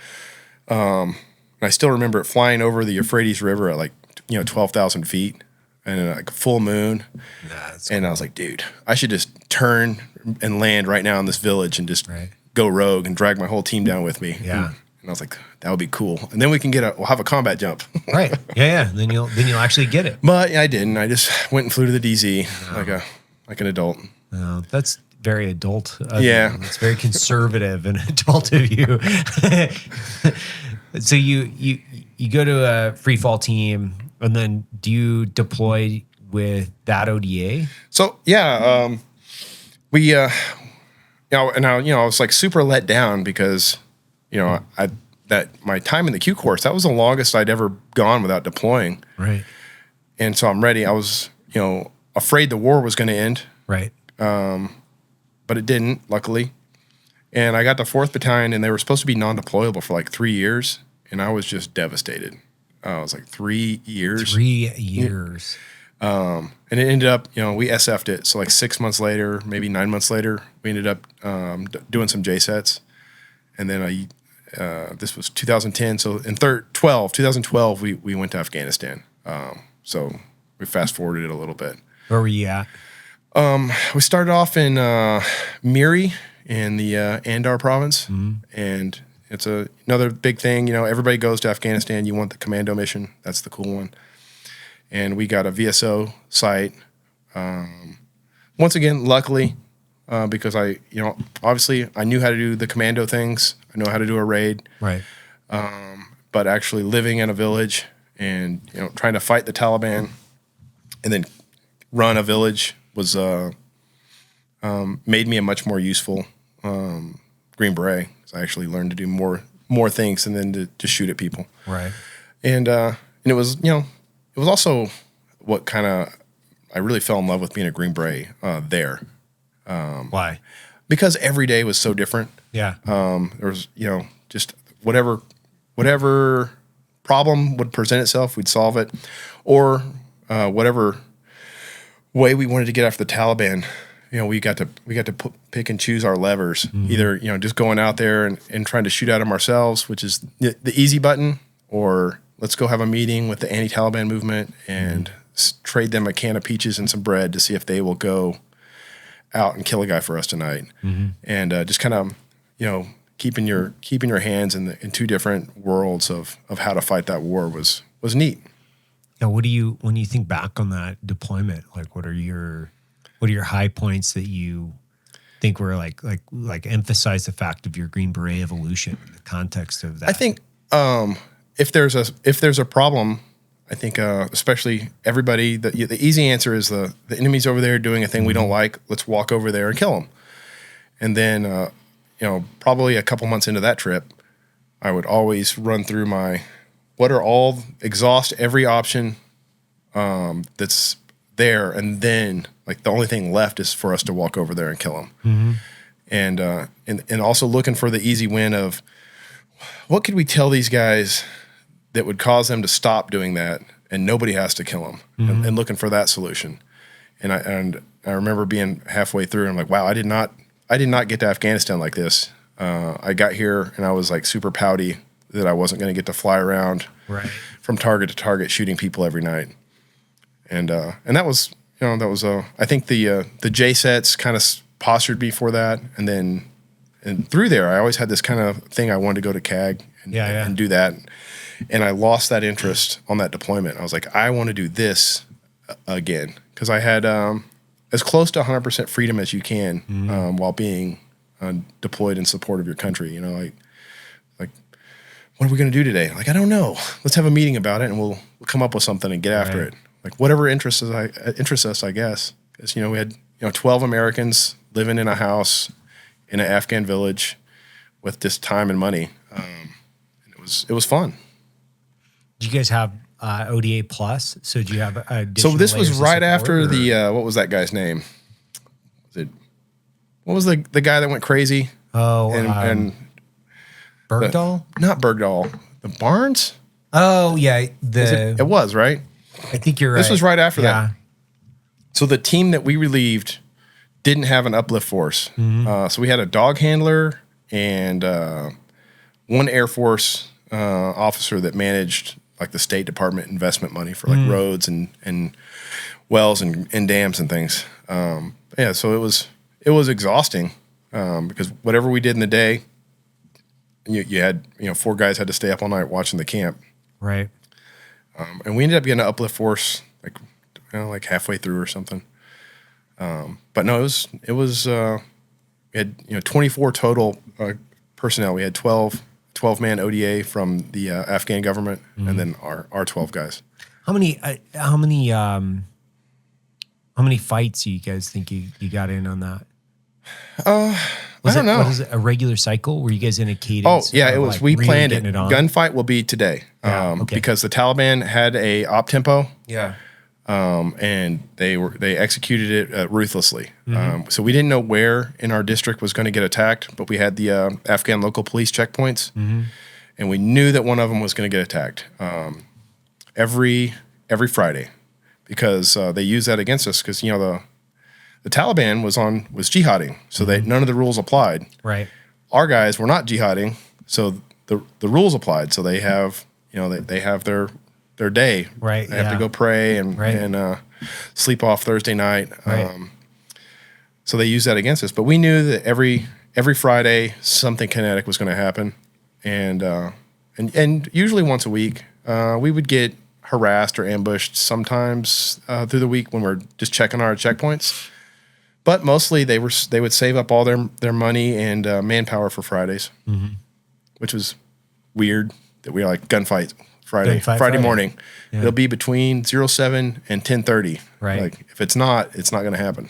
And I still remember it flying over the Euphrates River at 12,000 feet and like full moon. And I was like, dude, I should just turn and land right now in this village and just go rogue and drag my whole team down with me. Yeah. And I was like, that would be cool. And then we'll have a combat jump. Right. Yeah. Then you'll actually get it. But I didn't. I just went and flew to the DZ like an adult. No, that's very adult. It's very conservative and adult of you. So you go to a free fall team, and then do you deploy with that ODA? So we and I was like super let down because my time in the Q course, that was the longest I'd ever gone without deploying. Right. And so I'm ready. I was afraid the war was going to end. Right. But it didn't, luckily. And I got the 4th Battalion, and they were supposed to be non-deployable for like 3 years, and I was just devastated. I was like, 3 years? 3 years. And it ended up, we SF'd it. So like 6 months later, maybe 9 months later, we ended up doing some JSETs. And then this was 2010. So in 2012, we went to Afghanistan. So we fast forwarded it a little bit. Where were you at? We started off in Miri in the Andar province, and it's another big thing. You know, everybody goes to Afghanistan. You want the commando mission. That's the cool one. And we got a VSO site. Once again, luckily, because obviously I knew how to do the commando things. I know how to do a raid. Right. But actually living in a village and, trying to fight the Taliban and then run a village was made me a much more useful Green Beret. So I actually learned to do more things and then to shoot at people. Right. And it was, it was also what kind of I really fell in love with being a Green Beret there. Why? Because every day was so different. Yeah. There was, just whatever problem would present itself, we'd solve it, or whatever way we wanted to get after the Taliban. We got to pick and choose our levers. Either just going out there and trying to shoot at them ourselves, which is the easy button, or let's go have a meeting with the anti-Taliban movement and trade them a can of peaches and some bread to see if they will go out and kill a guy for us tonight. And just kind of keeping your hands in two different worlds of how to fight that war was neat. Now, when you think back on that deployment, like what are your high points that you think were like emphasize the fact of your Green Beret evolution in the context of that? I think if there's a problem, I think especially everybody, the easy answer is the enemy's over there doing a thing we don't like. Let's walk over there and kill them. And then probably a couple months into that trip, I would always run through exhaust every option that's there, and then like the only thing left is for us to walk over there and kill them. And also looking for the easy win of what could we tell these guys that would cause them to stop doing that and nobody has to kill them, and looking for that solution. And I remember being halfway through and I'm like, wow, I did not get to Afghanistan like this. I got here and I was like super pouty that I wasn't going to get to fly around from target to target shooting people every night. And that was, I think the J sets kind of postured me for that. And through there, I always had this kind of thing. I wanted to go to CAG and do that. And I lost that interest on that deployment. I was like, I want to do this again. Cause I had, as close to 100% freedom as you can, while being deployed in support of your country. Like, what are we going to do today? Like, I don't know. Let's have a meeting about it and we'll come up with something and get after it. Like whatever interests us, I guess. Because we had 12 Americans living in a house in an Afghan village with just time and money. And it was fun. Did you guys have ODA plus? So do you have so this was right after the what was that guy's name? What was the guy that went crazy? And Bergdahl? Not Bergdahl. The Barnes? Oh yeah, it was right. I think you're right. This was right after that. So the team that we relieved didn't have an uplift force. So we had a dog handler and one Air Force officer that managed like the State Department investment money for like roads and wells and dams and things. So it was exhausting because whatever we did in the day, you had 4 guys had to stay up all night watching the camp. Right. And we ended up getting an uplift force like halfway through or something. But no, it was we had 24 total personnel. We had 12-man ODA from the Afghan government, and then our 12 guys. How many fights do you guys think you got in on that? I don't know. What is it, a regular cycle? Were you guys in a cadence? Oh, yeah, it was. Like we really planned it. Gunfight will be today okay. because the Taliban had a op tempo. Yeah. And they executed it ruthlessly. So we didn't know where in our district was going to get attacked, but we had the Afghan local police checkpoints, and we knew that one of them was going to get attacked every Friday because they used that against us because the Taliban was jihading, so none of the rules applied. Right. Our guys were not jihading, so the rules applied. So they have they have their day. Right. They have to go pray and sleep off Thursday night. Right. So they use that against us. But we knew that every every Friday something kinetic was going to happen, and usually once a week we would get harassed or ambushed sometimes through the week when we're just checking our checkpoints. But mostly they would save up all their money and manpower for Fridays, which was weird that we were like Friday morning. Yeah. It'll be between 07 and 10:30. Right. Like if it's not going to happen.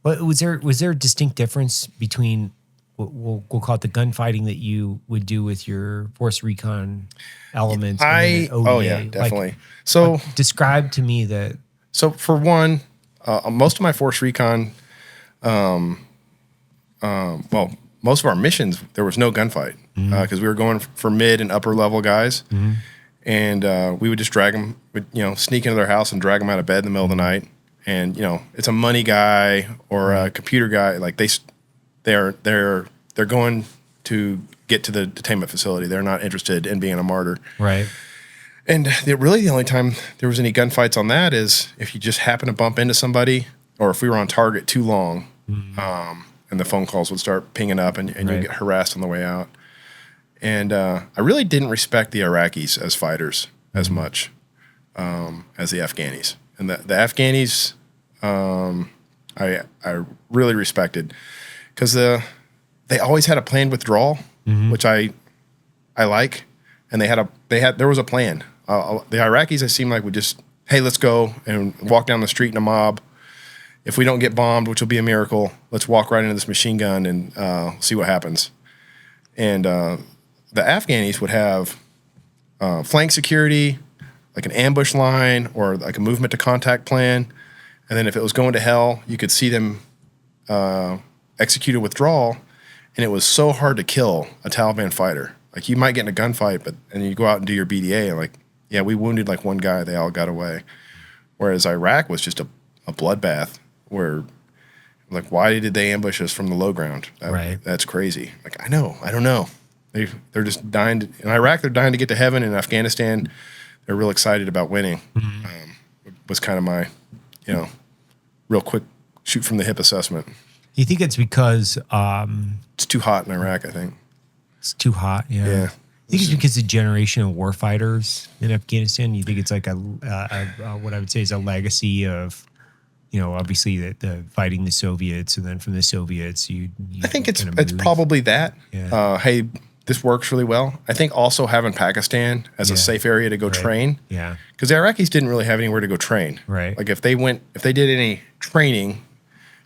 Well, was there a distinct difference between we'll call it the gunfighting that you would do with your force recon elements? And ODA? Oh yeah, definitely. So describe to me that. So for one, most of my force recon, most of our missions there was no gunfight because we were going for mid and upper level guys, and we would just drag them, sneak into their house and drag them out of bed in the middle of the night. And it's a money guy or a computer guy. Like they're going to get to the detainment facility. They're not interested in being a martyr. Right. And really the only time there was any gunfights on that is if you just happen to bump into somebody, or if we were on target too long, and the phone calls would start pinging up, and you get harassed on the way out. And I really didn't respect the Iraqis as fighters as much as the Afghanis. And the Afghanis, I really respected because they always had a planned withdrawal, which I like, and there was a plan. The Iraqis, it seemed like, would just, hey, let's go and walk down the street in a mob. If we don't get bombed, which will be a miracle, let's walk right into this machine gun and see what happens. And the Afghanis would have flank security, like an ambush line or like a movement to contact plan. And then if it was going to hell, you could see them execute a withdrawal. And it was so hard to kill a Taliban fighter. Like you might get in a gunfight, and you go out and do your BDA and like, yeah, we wounded like one guy, they all got away. Whereas Iraq was just a bloodbath where like, why did they ambush us from the low ground? That's crazy. Like, I don't know. They're just dying in Iraq, they're dying to get to heaven. In Afghanistan, they're real excited about winning. Was kind of my, real quick shoot from the hip assessment. You think it's because it's too hot in Iraq, I think. It's too hot, yeah. I think it's because the generation of warfighters in Afghanistan. You think it's like a what I would say is a legacy of, obviously the fighting the Soviets, and then from the Soviets, you I think it's probably that. Yeah. Hey, this works really well. I think also having Pakistan as a safe area to go train. Yeah. Because the Iraqis didn't really have anywhere to go train. Right. Like if they did any training,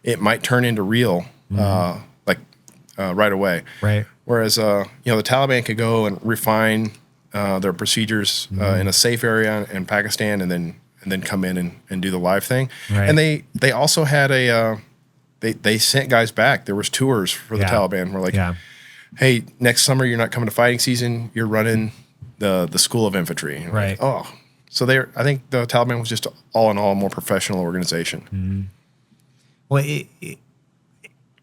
it might turn into real, right away. Right. Whereas, the Taliban could go and refine their procedures in a safe area in Pakistan, and then come in and do the live thing. Right. And they also had they sent guys back. There was tours for the Taliban. We're like, hey, next summer you're not coming to fighting season. You're running the School of Infantry. Right. Like, so I think the Taliban was just all in all a more professional organization. Well,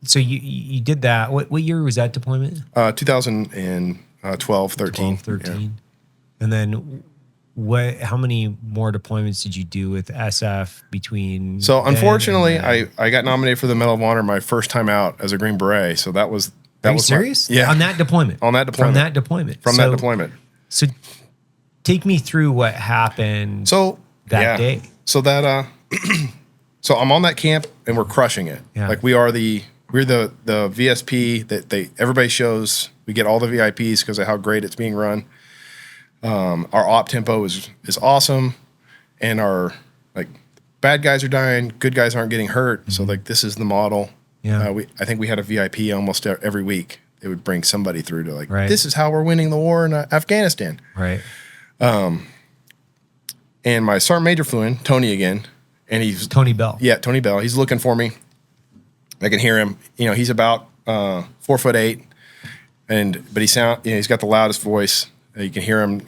so you did that. What year was that deployment? 2012, 13. 13. Yeah. And then how many more deployments did you do with SF between? So unfortunately, I got nominated for the Medal of Honor my first time out as a Green Beret. So that was Are you serious? Yeah. On that deployment? On that deployment. From that deployment? From that deployment. So take me through what happened that day. So that so I'm on that camp and we're crushing it. Yeah. Like we're the VSP that everybody shows. We get all the VIPs because of how great it's being run. Our op tempo is awesome, and our bad guys are dying, good guys aren't getting hurt. So this is the model. Yeah. I think we had a VIP almost every week. They would bring somebody through to this is how we're winning the war in Afghanistan. Right. And my sergeant major flew in, Tony again, and he's Tony Bell. Yeah, Tony Bell. He's looking for me. I can hear him. He's about 4'8", but he's got the loudest voice. You can hear him,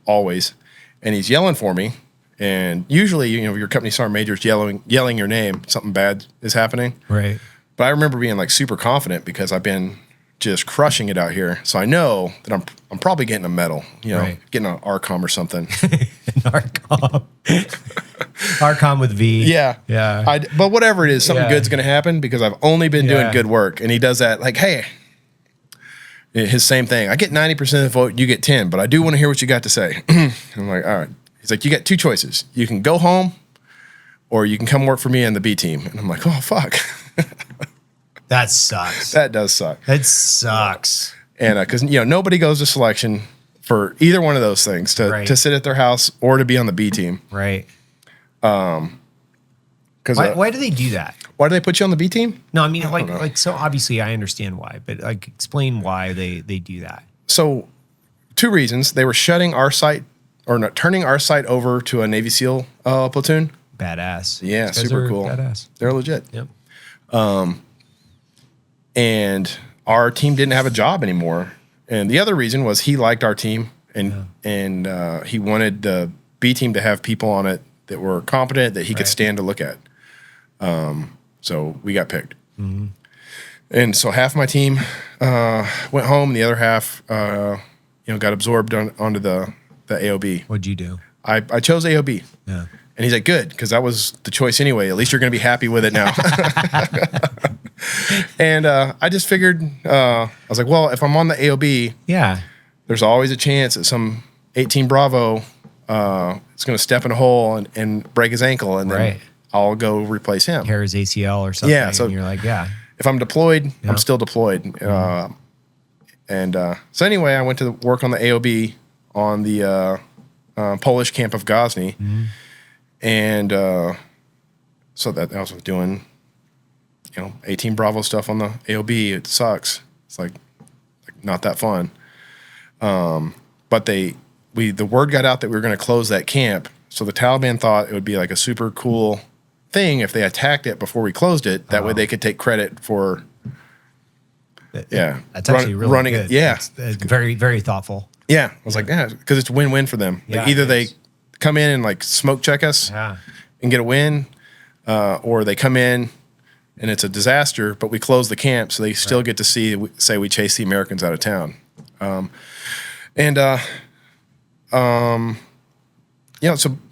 always, and he's yelling for me. And usually, your company sergeant major is yelling your name. Something bad is happening. Right. But I remember being super confident because I've been just crushing it out here. So I know that I'm probably getting a medal. Getting an ARCOM or something. An ARCOM. Archon with V. Yeah. Yeah. But whatever it is, something good's going to happen because I've only been doing good work. And he does that like, hey, his same thing. I get 90% of the vote, you get 10, but I do want to hear what you got to say. I'm like, all right. He's like, you got two choices. You can go home or you can come work for me on the B team. And I'm like, oh, fuck. That sucks. That does suck. That sucks. And because, nobody goes to selection for either one of those things to sit at their house or to be on the B team. Right. Because why do they do that? Why do they put you on the B team? No, I mean, so obviously I understand why, but explain why they do that. So 2 reasons. They were shutting our site or not turning our site over to a Navy SEAL platoon. Badass. Yeah, super cool. Badass. They're legit. Yep. And our team didn't have a job anymore. And the other reason was he liked our team and he wanted the B team to have people on it that were competent that he could stand to look at. So we got picked. Mm-hmm. And so half my team went home and the other half got absorbed onto the AOB. What'd you do? I chose AOB. Yeah. And he's like, good, because that was the choice anyway. At least you're going to be happy with it now. And I just figured, I was like, well, if I'm on the AOB, there's always a chance that some 18 Bravo is going to step in a hole and break his ankle, and then I'll go replace him. Tear his ACL or something. Yeah, so and you're like, if I'm deployed, I'm still deployed. So anyway, I went to work on the AOB on the Polish camp of Ghazni. Mm-hmm. And so that I was doing, 18 Bravo stuff on the AOB. It sucks. It's like not that fun. But the word got out that we were going to close that camp. So the Taliban thought it would be like a super cool thing if they attacked it before we closed it. That way they could take credit for. That's actually really running good. It. Yeah, it's very, very thoughtful. Yeah, I was like, because it's win-win for them. Yeah, either they come in and smoke check us and get a win, or they come in and it's a disaster, but we close the camp, so they still get to say we chase the Americans out of town. So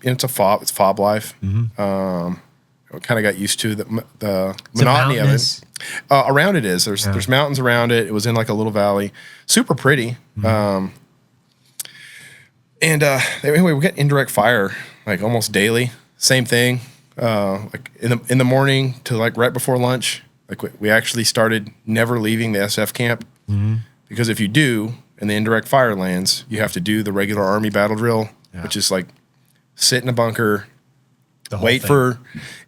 it's fob life. Mm-hmm. Kind of got used to the monotony of it. Around it is there's mountains around it. It was in a little valley, super pretty. Mm-hmm. Anyway, we get indirect fire almost daily. Same thing. In the morning to right before lunch. We actually started never leaving the SF camp because if you do and the indirect fire lands, you have to do the regular Army battle drill, which is sit in a bunker, wait for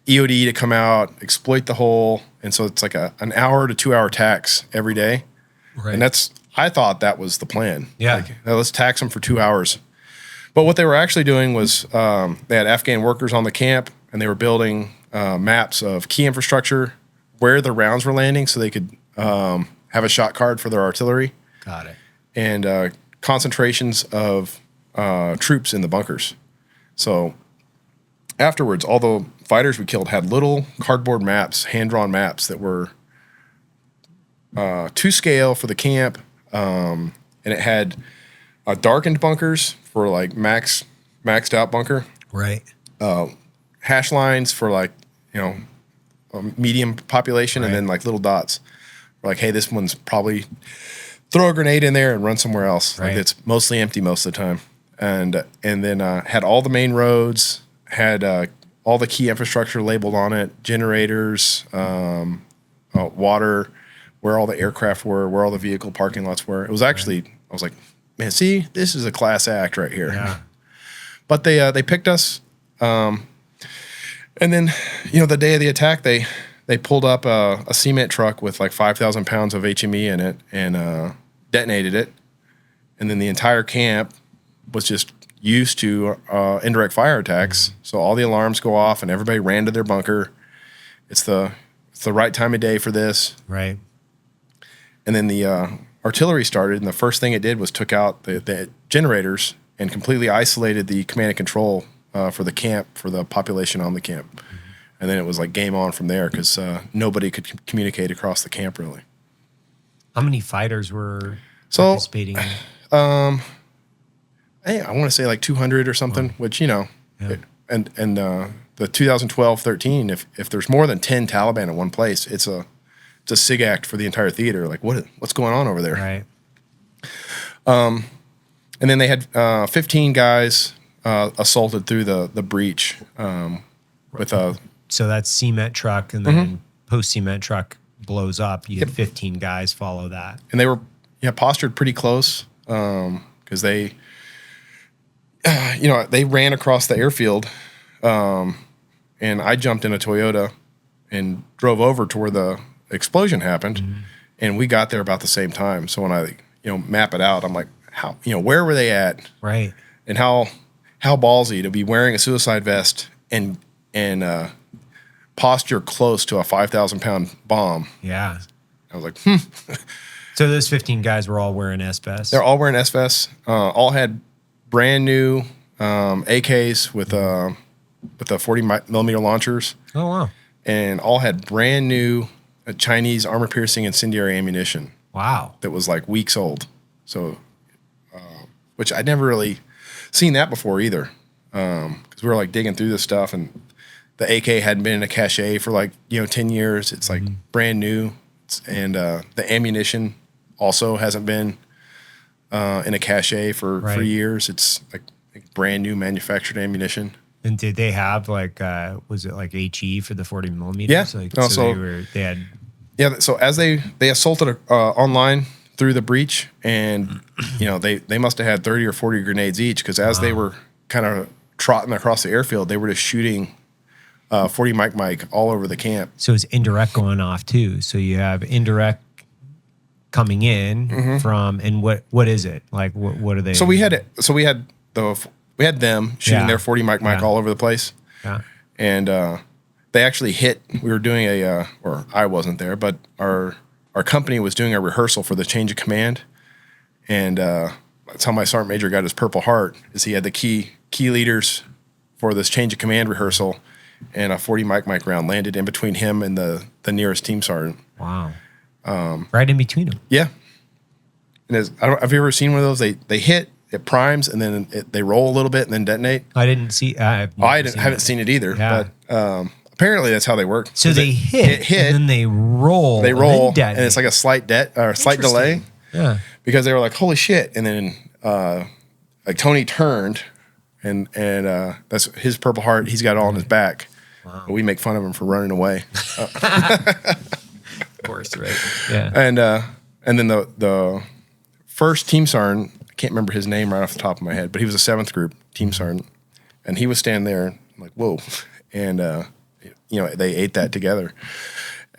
EOD to come out, exploit the hole, and so it's an hour to 2 hour tax every day. Right. And I thought that was the plan. Yeah. Let's tax them for 2 hours. But what they were actually doing was they had Afghan workers on the camp, and they were building maps of key infrastructure, where the rounds were landing, so they could have a shot card for their artillery. Got it. And concentrations of troops in the bunkers. So afterwards, all the fighters we killed had little cardboard maps, hand-drawn maps that were to scale for the camp, and it had darkened bunkers for maxed out bunker. Right. Hash lines for a medium population, and then little dots. We're hey, this one's probably throw a grenade in there and run somewhere else. Right. It's mostly empty most of the time. And then had all the main roads, had all the key infrastructure labeled on it, generators, water, where all the aircraft were, where all the vehicle parking lots were. It was actually, I was like, man, see, this is a class act right here. Yeah. But they picked us. And then, the day of the attack, they pulled up a cement truck with 5,000 pounds of HME in it and detonated it. And then the entire camp was just used to indirect fire attacks. Mm-hmm. So all the alarms go off and everybody ran to their bunker. It's the right time of day for this. Right. And then the artillery started, and the first thing it did was took out the generators and completely isolated the command and control for the camp, for the population on the camp. Mm-hmm. And then it was game on from there because nobody could communicate across the camp really. How many fighters were participating? I want to say 200 or something, which, Yeah. and the the 2012-13, if there's more than 10 Taliban in one place, it's a SIG act for the entire theater. Like what's going on over there? Right. And then they had 15 guys assaulted through the breach with a. So that's cement truck, and then post cement truck blows up. You had 15 guys follow that, and they were postured pretty close because they, they ran across the airfield, and I jumped in a Toyota and drove over to where the explosion happened, and we got there about the same time. So when I map it out, I'm like, how where were they at? Right. And how ballsy to be wearing a suicide vest and posture close to a 5,000-pound bomb. Yeah. I was like, So those 15 guys were all wearing S-vests? They're all wearing S-vests. All had brand new AKs with the 40 millimeter launchers. Oh, wow. And all had brand new Chinese armor-piercing incendiary ammunition. Wow. That was like weeks old. So, which I'd never really seen that before either. Because we were like digging through this stuff, and the AK hadn't been in a cache for like 10 years. It's like brand new, and the ammunition also hasn't been in a cache for years. It's like brand new manufactured ammunition. And did they have was it like HE for the 40 millimeters? Yeah. They had. Yeah. So as they assaulted online through the breach, and they must have had 30 or 40 grenades each, because as they were kind of trotting across the airfield, they were just shooting 40 Mike all over the camp. So it's indirect going off too. So you have indirect coming in from, and what is it like? What are they? So we had them shooting their 40 Mike all over the place. Yeah. And they actually hit. We were doing or I wasn't there, but our company was doing a rehearsal for the change of command, and that's how my sergeant major got his Purple Heart. Is he had the key leaders for this change of command rehearsal, and a 40 Mike round landed in between him and the nearest team sergeant. Wow. Right in between them. Yeah. And have you ever seen one of those? They hit, it primes, and then they roll a little bit and then detonate. I didn't see. I haven't seen it either. Yeah. But apparently that's how they work. So they hit, and then they roll. They roll, and it's like a slight delay. Yeah. Because they were like, holy shit. And then like Tony turned, and that's his Purple Heart. He's got it all on his back. Wow. But we make fun of him for running away. Of course, right? Yeah. And then the first team sergeant, I can't remember his name right off the top of my head, but he was a 7th group team sergeant, and he was standing there I'm like, whoa, and they ate that together.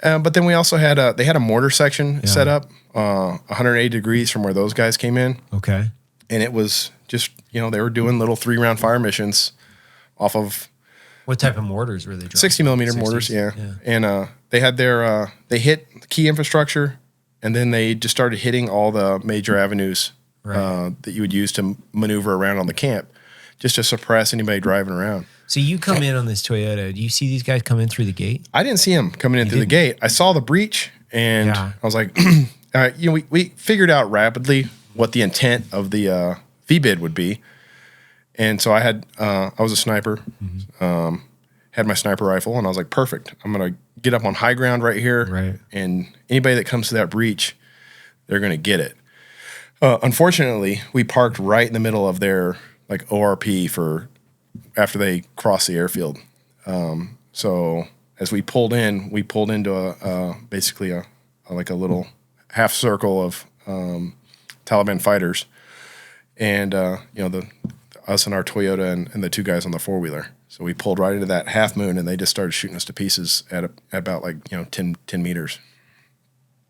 But then we also had they had a mortar section set up 180 degrees from where those guys came in. Okay. And it was just they were doing little 3-round fire missions off of. What type of mortars were they dropping? 60 millimeter mortars, yeah. And they had their they hit key infrastructure, and then they just started hitting all the major avenues that you would use to maneuver around on the camp, just to suppress anybody driving around. So you come in on this Toyota. Do you see these guys come in through the gate? I didn't see them coming in through the gate. I saw the breach, and I was like, we figured out rapidly what the intent of the VBID would be. And so I was a sniper, had my sniper rifle, and I was like, perfect. I'm going to get up on high ground right here. Right. And anybody that comes to that breach, they're going to get it. Unfortunately, we parked right in the middle of their like ORP after they crossed the airfield. So as we pulled into basically a little half circle of Taliban fighters, and us and our Toyota and the 2 guys on the 4-wheeler. So we pulled right into that half moon, and they just started shooting us to pieces at about 10 meters.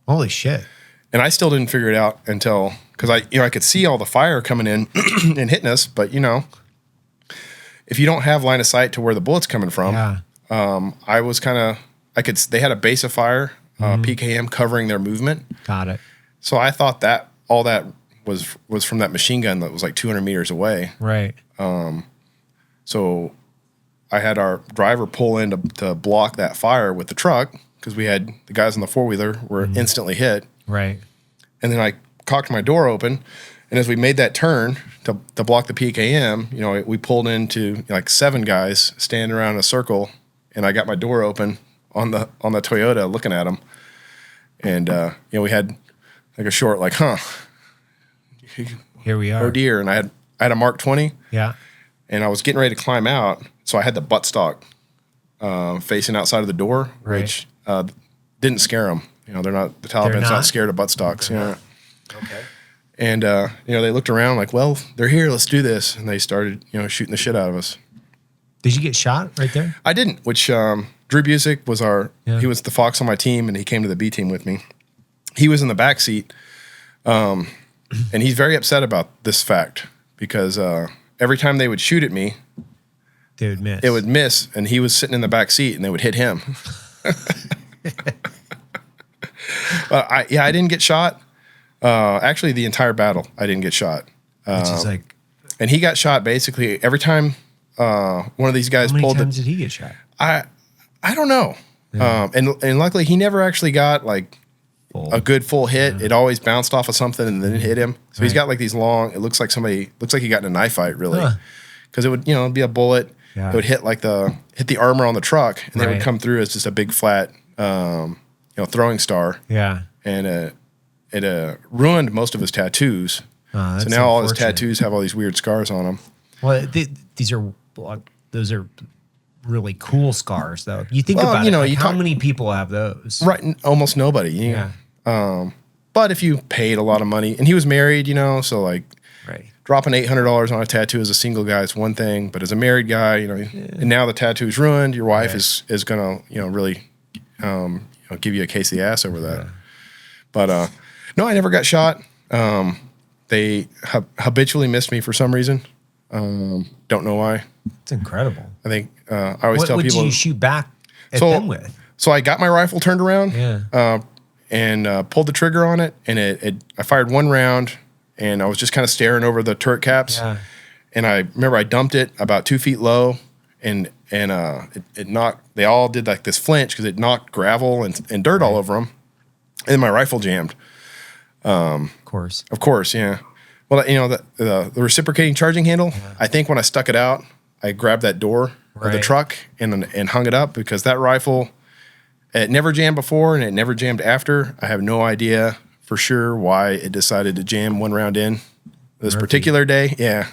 Holy shit. And I still didn't figure it out until, because I could see all the fire coming in and hitting us, but if you don't have line of sight to where the bullet's coming from, I was they had a base of fire, PKM covering their movement. Got it. So I thought that all that was from that machine gun that was like 200 meters away. Right. So I had our driver pull in to block that fire with the truck, because we had the guys on the 4-wheeler were instantly hit. Right. And then I cocked my door open, And as we made that turn to block the PKM, you know, we pulled into like 7 guys standing around in a circle, and I got my door open on the Toyota looking at them. And, you know, we had like a short, like, here we are. Oh dear. And I had a Mark 20. Yeah. And I was getting ready to climb out. So I had the buttstock facing outside of the door, which didn't scare them. You know, the Taliban's not scared of buttstocks. Yeah. Okay. And, you know, they looked around like, well, they're here. Let's do this. And they started, you know, shooting the shit out of us. Did you get shot right there? I didn't, which Drew Busick was he was the Fox on my team, and he came to the B team with me. He was in the back seat, and he's very upset about this fact because every time they would shoot at me, it would miss, and he was sitting in the back seat, and they would hit him. I didn't get shot. Actually, the entire battle, I didn't get shot. Which is like, and he got shot basically every time one of these guys pulled. How many times did he get shot? I don't know. Yeah. And luckily, he never actually got like a good full hit. Yeah. It always bounced off of something and then it hit him. So he's got like these long. It looks like he got in a knife fight, really, because it would it'd be a bullet. Yeah. It would hit the armor on the truck, and they would come through as just a big flat, throwing star. Yeah, and it ruined most of his tattoos. So now all his tattoos have all these weird scars on them. Well, those are really cool scars, though. You think about it. Like how many people have those? Right, almost nobody. Yeah. But if you paid a lot of money, and he was married, so like. Right. Dropping $800 on a tattoo as a single guy is one thing, but as a married guy, and now the tattoo's ruined, your wife is gonna, really, give you a case of the ass over that. Yeah. But no, I never got shot. They habitually missed me for some reason. Don't know why. It's incredible. I think I always tell people. What did you shoot back at them with? So I got my rifle turned around, and pulled the trigger on it, and I fired one round. And I was just kind of staring over the turret caps, and I remember I dumped it about 2 feet low, and it knocked. They all did like this flinch because it knocked gravel and dirt all over them, and then my rifle jammed. Of course, yeah. Well, the reciprocating charging handle. Yeah. I think when I stuck it out, I grabbed that door of the truck and hung it up because that rifle, it never jammed before and it never jammed after. I have no idea for sure why it decided to jam one round in this particular day. Yeah.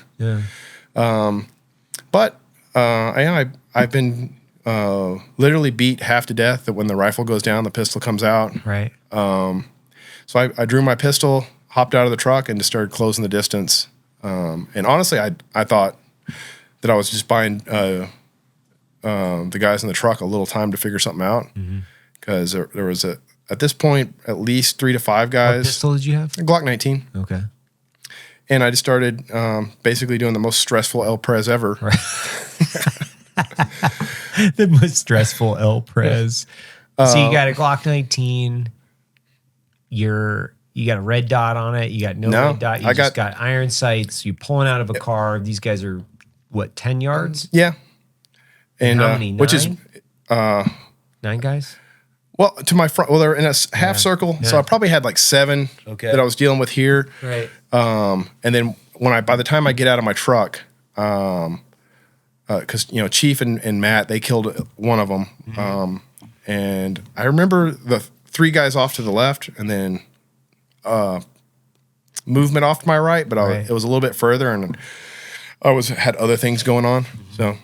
But I've been literally beat half to death that when the rifle goes down, the pistol comes out. Right. So I drew my pistol, hopped out of the truck, and just started closing the distance. And honestly, I thought that I was just buying the guys in the truck a little time to figure something out because there was at this point, at least 3 to 5 guys. What pistol did you have? A Glock 19. Okay. And I just started basically doing the most stressful El Prez ever. Right. The most stressful El Prez. So you got a Glock 19. You got a red dot on it. You got no red dot. You just got iron sights. You're pulling out of a car. These guys are, 10 yards? Yeah. And how many? 9? Which is 9 guys? Well, to my front, they're in a half circle, so I probably had like 7 that I was dealing with here. Right. And then by the time I get out of my truck, because Chief and Matt, they killed one of them, and I remember the 3 guys off to the left, and then movement off to my right, but it was a little bit further, and I had other things going on. So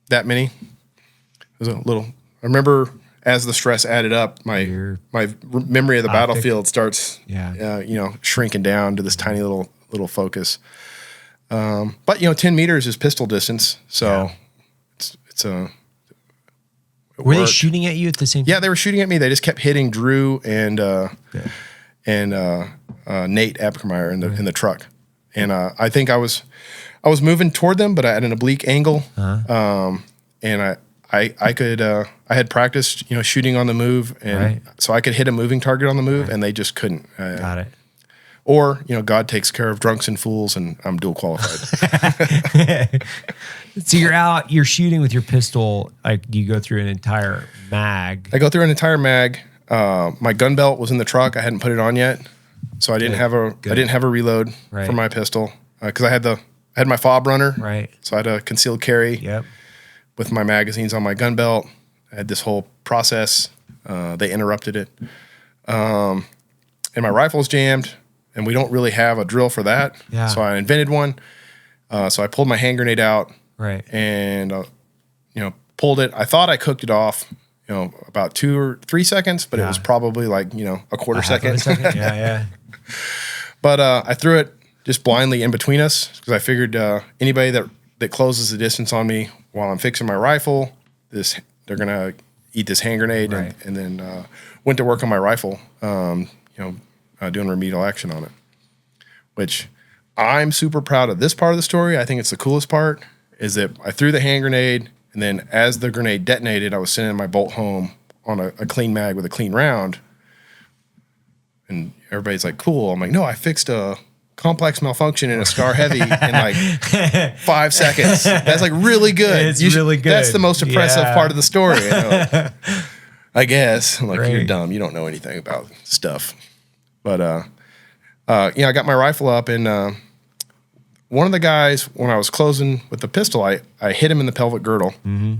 that many. It was a little. I remember. As the stress added up, my memory of the battlefield starts, shrinking down to this tiny little focus. But 10 meters is pistol distance, so it's a. Were they shooting at you at the same time? Yeah, they were shooting at me. They just kept hitting Drew and Nate Apkermeyer in the truck, and I think I was moving toward them, but at an oblique angle, and I could I had practiced shooting on the move, and so I could hit a moving target on the move, and they just couldn't. Got it. Or God takes care of drunks and fools, and I'm dual qualified. So you're shooting with your pistol. Like, do you go through an entire mag? I go through an entire mag. My gun belt was in the truck. I hadn't put it on yet. So I didn't have a reload for my pistol because I had my fob runner. Right. So I had a concealed carry. Yep. With my magazines on my gun belt. I had this whole process. They interrupted it. And my rifle's jammed, and we don't really have a drill for that. Yeah. So I invented one. So I pulled my hand grenade out. Right. And, pulled it. I thought I cooked it off, about 2 or 3 seconds, but it was probably like, a quarter second. Yeah. But I threw it just blindly in between us because I figured anybody that closes the distance on me while I'm fixing my rifle, they're gonna eat this hand grenade, and then went to work on my rifle, doing remedial action on it. Which I'm super proud of this part of the story. I think it's the coolest part is that I threw the hand grenade, and then as the grenade detonated, I was sending my bolt home on a clean mag with a clean round, and everybody's like, "Cool." I'm like, "No, I fixed a complex malfunction in a Scar Heavy in like 5 seconds. That's like really good. It's really good. That's the most impressive part of the story. I guess. I'm like, you're dumb. You don't know anything about stuff. But I got my rifle up, and one of the guys, when I was closing with the pistol, I hit him in the pelvic girdle. Mm-hmm.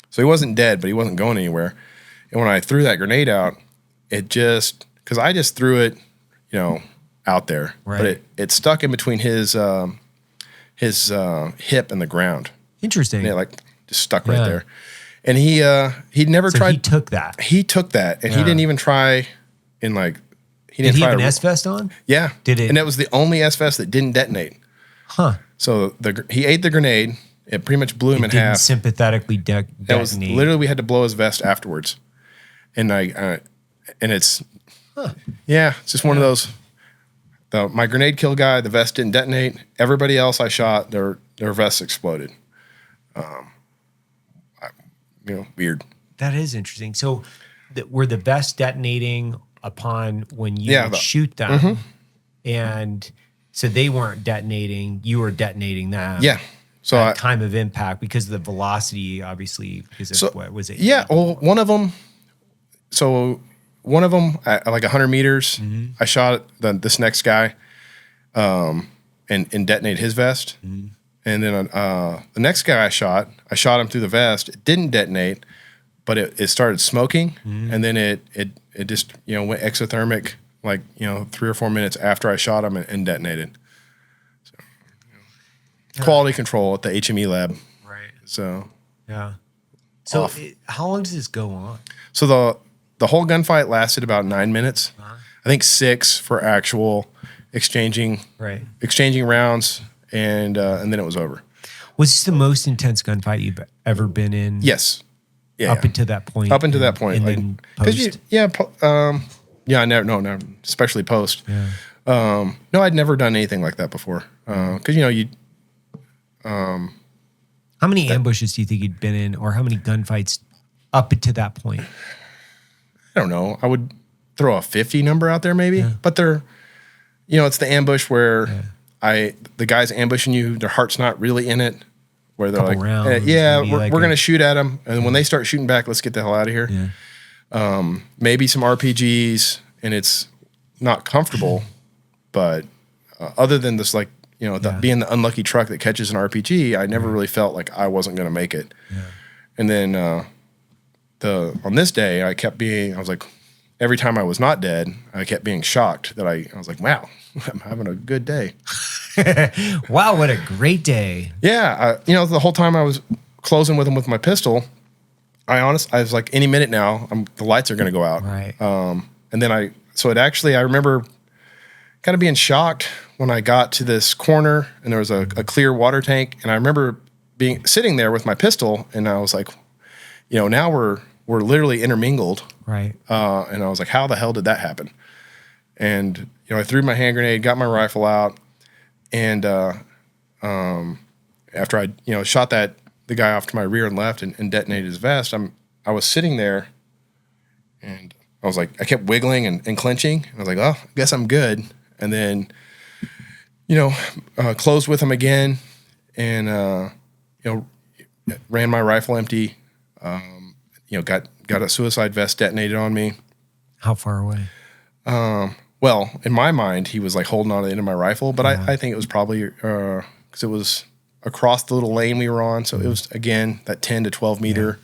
So he wasn't dead, but he wasn't going anywhere. And when I threw that grenade out, because I just threw it, out there, but it stuck in between his hip and the ground. Interesting. And it just stuck right there. And he'd never tried. He took that. He took that, and he didn't even try. He didn't. Did he have an S-vest on? Yeah. Did it? And that was the only S-vest that didn't detonate. Huh. So he ate the grenade. It pretty much blew him in half. Sympathetically detonate. That was literally, we had to blow his vest afterwards. And and it's it's just one of those. My grenade kill guy, the vest didn't detonate. Everybody else I shot, their vests exploded. Weird. That is interesting. So, were the vests detonating upon when you would shoot them, and so they weren't detonating? You were detonating them. Yeah. So at time of impact because of the velocity, obviously. Because of what was it? Yeah. Well, one of them. So. One of them at like 100 meters, I shot this next guy and detonated his vest. Mm-hmm. And then the next guy I shot him through the vest. It didn't detonate, but it started smoking. Mm-hmm. And then it just, went exothermic 3 or 4 minutes after I shot him and detonated. So, quality control at the HME lab. Right. So. Yeah. So how long does this go on? So the whole gunfight lasted about 9 minutes. I think 6 for actual exchanging rounds, and then it was over. Was this the most intense gunfight you've ever been in? Yes. Yeah. Up until that point. Up until that point. And then post. No, especially post. Yeah. No, I'd never done anything like that before. Because how many ambushes do you think you'd been in, or how many gunfights up until that point? I don't know. I would throw a 50 number out there maybe, but they're, it's the ambush where the guy's ambushing you. Their heart's not really in it. Where they're like, rounds, we're going to shoot at them. And when they start shooting back, let's get the hell out of here. Yeah. Maybe some RPGs, and it's not comfortable, but other than this, being the unlucky truck that catches an RPG, I never really felt like I wasn't going to make it. Yeah. And then, on this day, I was like, every time I was not dead, I kept being shocked that I was like, wow, I'm having a good day. Wow, what a great day. Yeah. The whole time I was closing with him with my pistol, I was like, any minute now, the lights are going to go out. Right. And then I remember kind of being shocked when I got to this corner and there was a clear water tank. And I remember sitting there with my pistol, and I was like, now we're literally intermingled. Right. And I was like, how the hell did that happen? And, I threw my hand grenade, got my rifle out. And after I, shot the guy off to my rear and left and detonated his vest, I was sitting there, and I was like, I kept wiggling and clenching. And I was like, oh, I guess I'm good. And then, closed with him again, and, ran my rifle empty. Got a suicide vest detonated on me. How far away? Well, in my mind, he was like holding on to the end of my rifle, but I think it was probably because it was across the little lane we were on. So it was, again, that 10 to 12 meter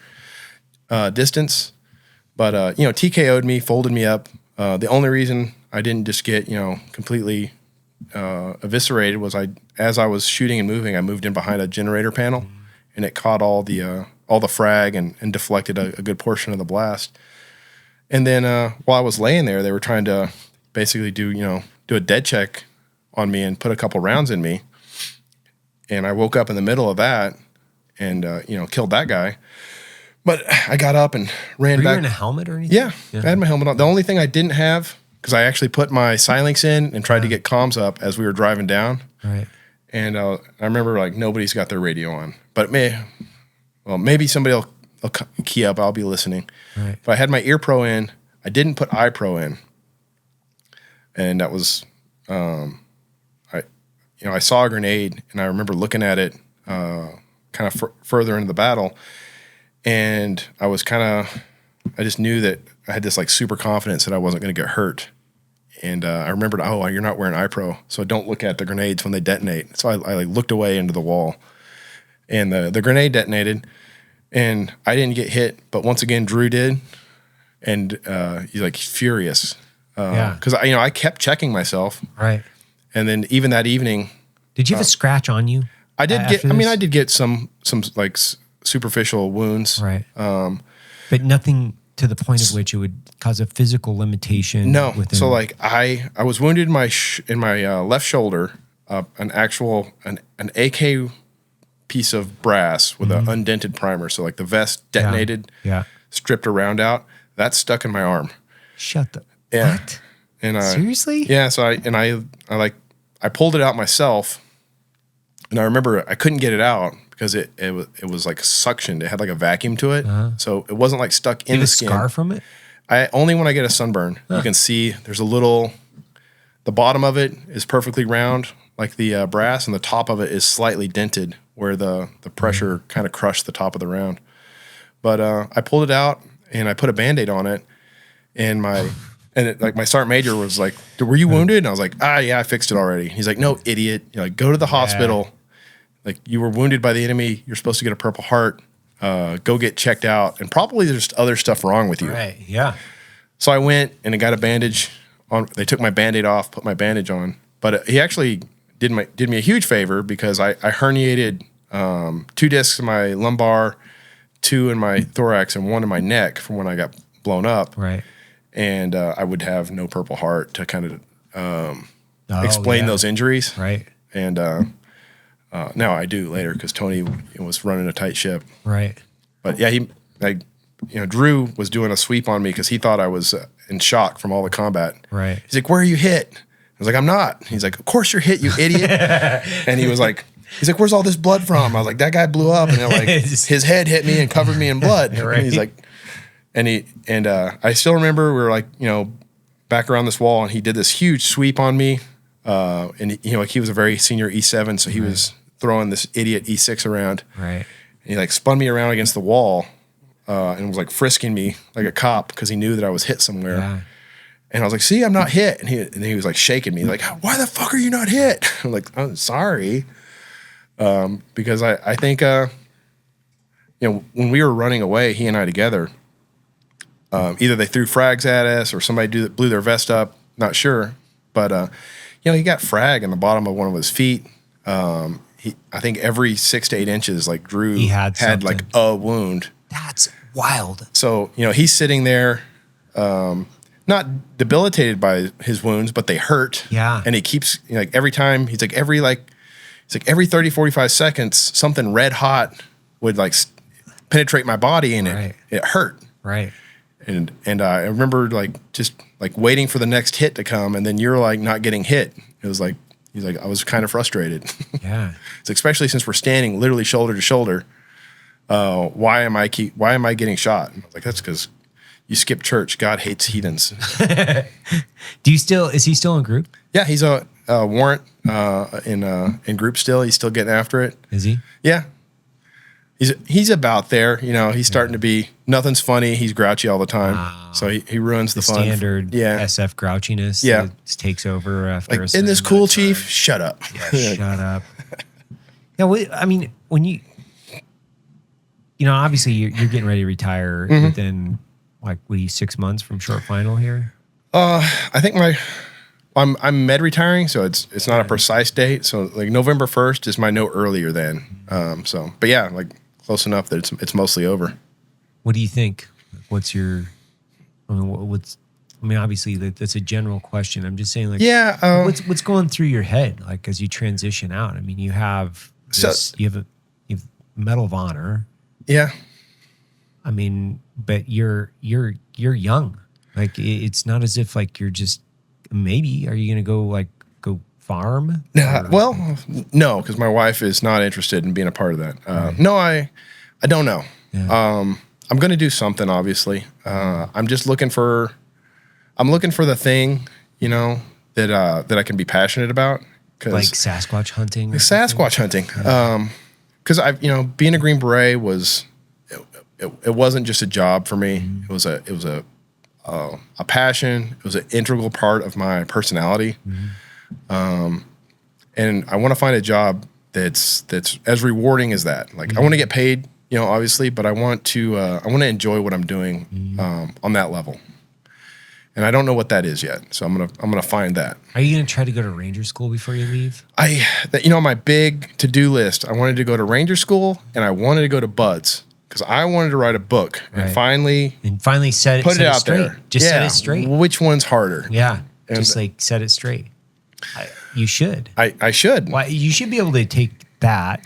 distance. But, TKO'd me, folded me up. The only reason I didn't just get, completely eviscerated was as I was shooting and moving, I moved in behind a generator panel, and it caught all the frag and deflected a good portion of the blast. And then while I was laying there, they were trying to basically do a dead check on me and put a couple rounds in me. And I woke up in the middle of that and, killed that guy. But I got up and ran back. Were you in a helmet or anything? Yeah, I had my helmet on. The only thing I didn't have, because I actually put my Silex in and tried to get comms up as we were driving down. Right. And I remember like nobody's got their radio on. But maybe somebody will key up. I'll be listening. Right. But I had my ear pro in. I didn't put eye pro in. And that was, I saw a grenade, and I remember looking at it kind of further into the battle, and I just knew that I had this like super confidence that I wasn't going to get hurt. And I remembered, you're not wearing eye pro, so don't look at the grenades when they detonate. So I like looked away into the wall, and the grenade detonated, and I didn't get hit, but once again Drew did, and he's like furious. Because I kept checking myself, right, and then even that evening, did you have a scratch on you? I did get. I mean, I did get some like superficial wounds, right, but nothing to the point of which it would cause a physical limitation. No, so like I was wounded in my left shoulder, an AK piece of brass with an undented primer. So like the vest detonated, stripped a round out. That stuck in my arm. Shut the. Yeah. What? And seriously? Yeah. So I pulled it out myself, and I remember I couldn't get it out because it was like suctioned. It had like a vacuum to it, so it wasn't like stuck in the skin. Scar from it? Only when I get a sunburn, you can see there's the bottom of it is perfectly round like the brass, and the top of it is slightly dented where the pressure kind of crushed the top of the round. But I pulled it out and I put a Band-Aid on it, and my sergeant major was like, "Were you wounded?" And I was like, "Yeah, I fixed it already." He's like, "No, idiot. Go to the hospital. Like, you were wounded by the enemy. You're supposed to get a Purple Heart. Go get checked out. And probably there's other stuff wrong with you." Right, yeah. So I went and I got a bandage on. They took my Band-Aid off, put my bandage on. But he actually did me a huge favor because I herniated 2 discs in my lumbar, 2 in my thorax, and 1 in my neck from when I got blown up. Right. And I would have no Purple Heart to kind of explain those injuries. Right. And now I do later because Tony was running a tight ship. Right. But yeah, Drew was doing a sweep on me because he thought I was in shock from all the combat. Right. He's like, "Where are you hit?" I was like, "I'm not." He's like, "Of course you're hit, you idiot." And he's like, "Where's all this blood from?" I was like, "That guy blew up, and his head hit me and covered me in blood." Right. And he's like, and I still remember we were like, back around this wall, and he did this huge sweep on me. And he was a very senior E7, so he was throwing this idiot E6 around. Right. And he spun me around against the wall, and was frisking me like a cop because he knew that I was hit somewhere. Yeah. And I was like, "See, I'm not hit." And he was shaking me like, "Why the fuck are you not hit?" I'm like, "I'm sorry." Because I think when we were running away, he and I together, either they threw frags at us or somebody blew their vest up. Not sure, but he got frag in the bottom of one of his feet. I think every 6 to 8 inches, Drew he had a wound. That's wild. So he's sitting there, not debilitated by his wounds, but they hurt. Yeah. And he keeps every time every 30, 45 seconds, something red hot would penetrate my body, and it hurt. Right. And I remember just waiting for the next hit to come, and then you're not getting hit. It was he's I was kind of frustrated. Yeah. It's especially since we're standing literally shoulder to shoulder. Why am I getting shot? And I was like, that's because you skip church. God hates heathens. Is he still in group? Yeah, he's a warrant in group still. He's still getting after it. Is he? Yeah. He's about there. He's starting to be, nothing's funny. He's grouchy all the time. So he ruins the fun. Standard SF grouchiness that takes over after a isn't this cool, Chief? Shut up. Yeah, shut up. I mean, when obviously you're getting ready to retire within 6 months from short final here? I think I'm med retiring, so it's not a precise date. So November 1st is my no earlier than. But yeah, close enough that it's mostly over. What do you think? What's your? Obviously that's a general question. I'm just saying, what's going through your head, as you transition out? I mean, you have you have Medal of Honor. Yeah. I mean, but you're young. It's not as if you're just. Maybe are you going to go farm? Well, no, because my wife is not interested in being a part of that. Right. No, I don't know. Yeah. I'm going to do something. Obviously, I'm just looking for. I'm looking for the thing, that I can be passionate about. Sasquatch hunting. Sasquatch hunting. Because being a Green Beret was. It wasn't just a job for me. It was a passion. It was an integral part of my personality. And I want to find a job that's as rewarding as that. I want to get paid, obviously, but I want to enjoy what I'm doing on that level. And I don't know what that is yet. So I'm gonna find that. Are you gonna try to go to Ranger School before you leave? My big to-do list, I wanted to go to Ranger School and I wanted to go to Buds. Because I wanted to write a book and finally set it out straight. There. Just set it straight. Which one's harder? Yeah, and just set it straight. You should. I should. Why you should be able to take that,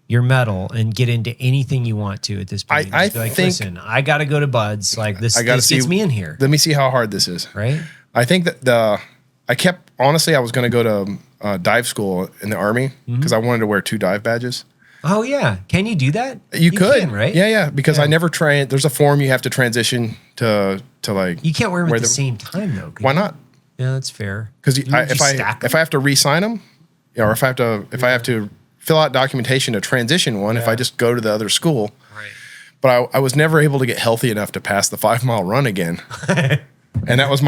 your medal, and get into anything you want to at this point. I think. Listen, I got to go to Buds. This gets me in here. Let me see how hard this is. Right. I think that I was going to go to dive school in the Army because I wanted to wear 2 dive badges. Oh yeah, can you do that? You could, can, right? Yeah, because I never trained. There's a form you have to transition to You can't wear them at the same time though. Why not? Yeah, that's fair. Because if I have to re-sign them, or if I have to fill out documentation to transition one, if I just go to the other school, right? But I was never able to get healthy enough to pass the 5-mile run again, and that was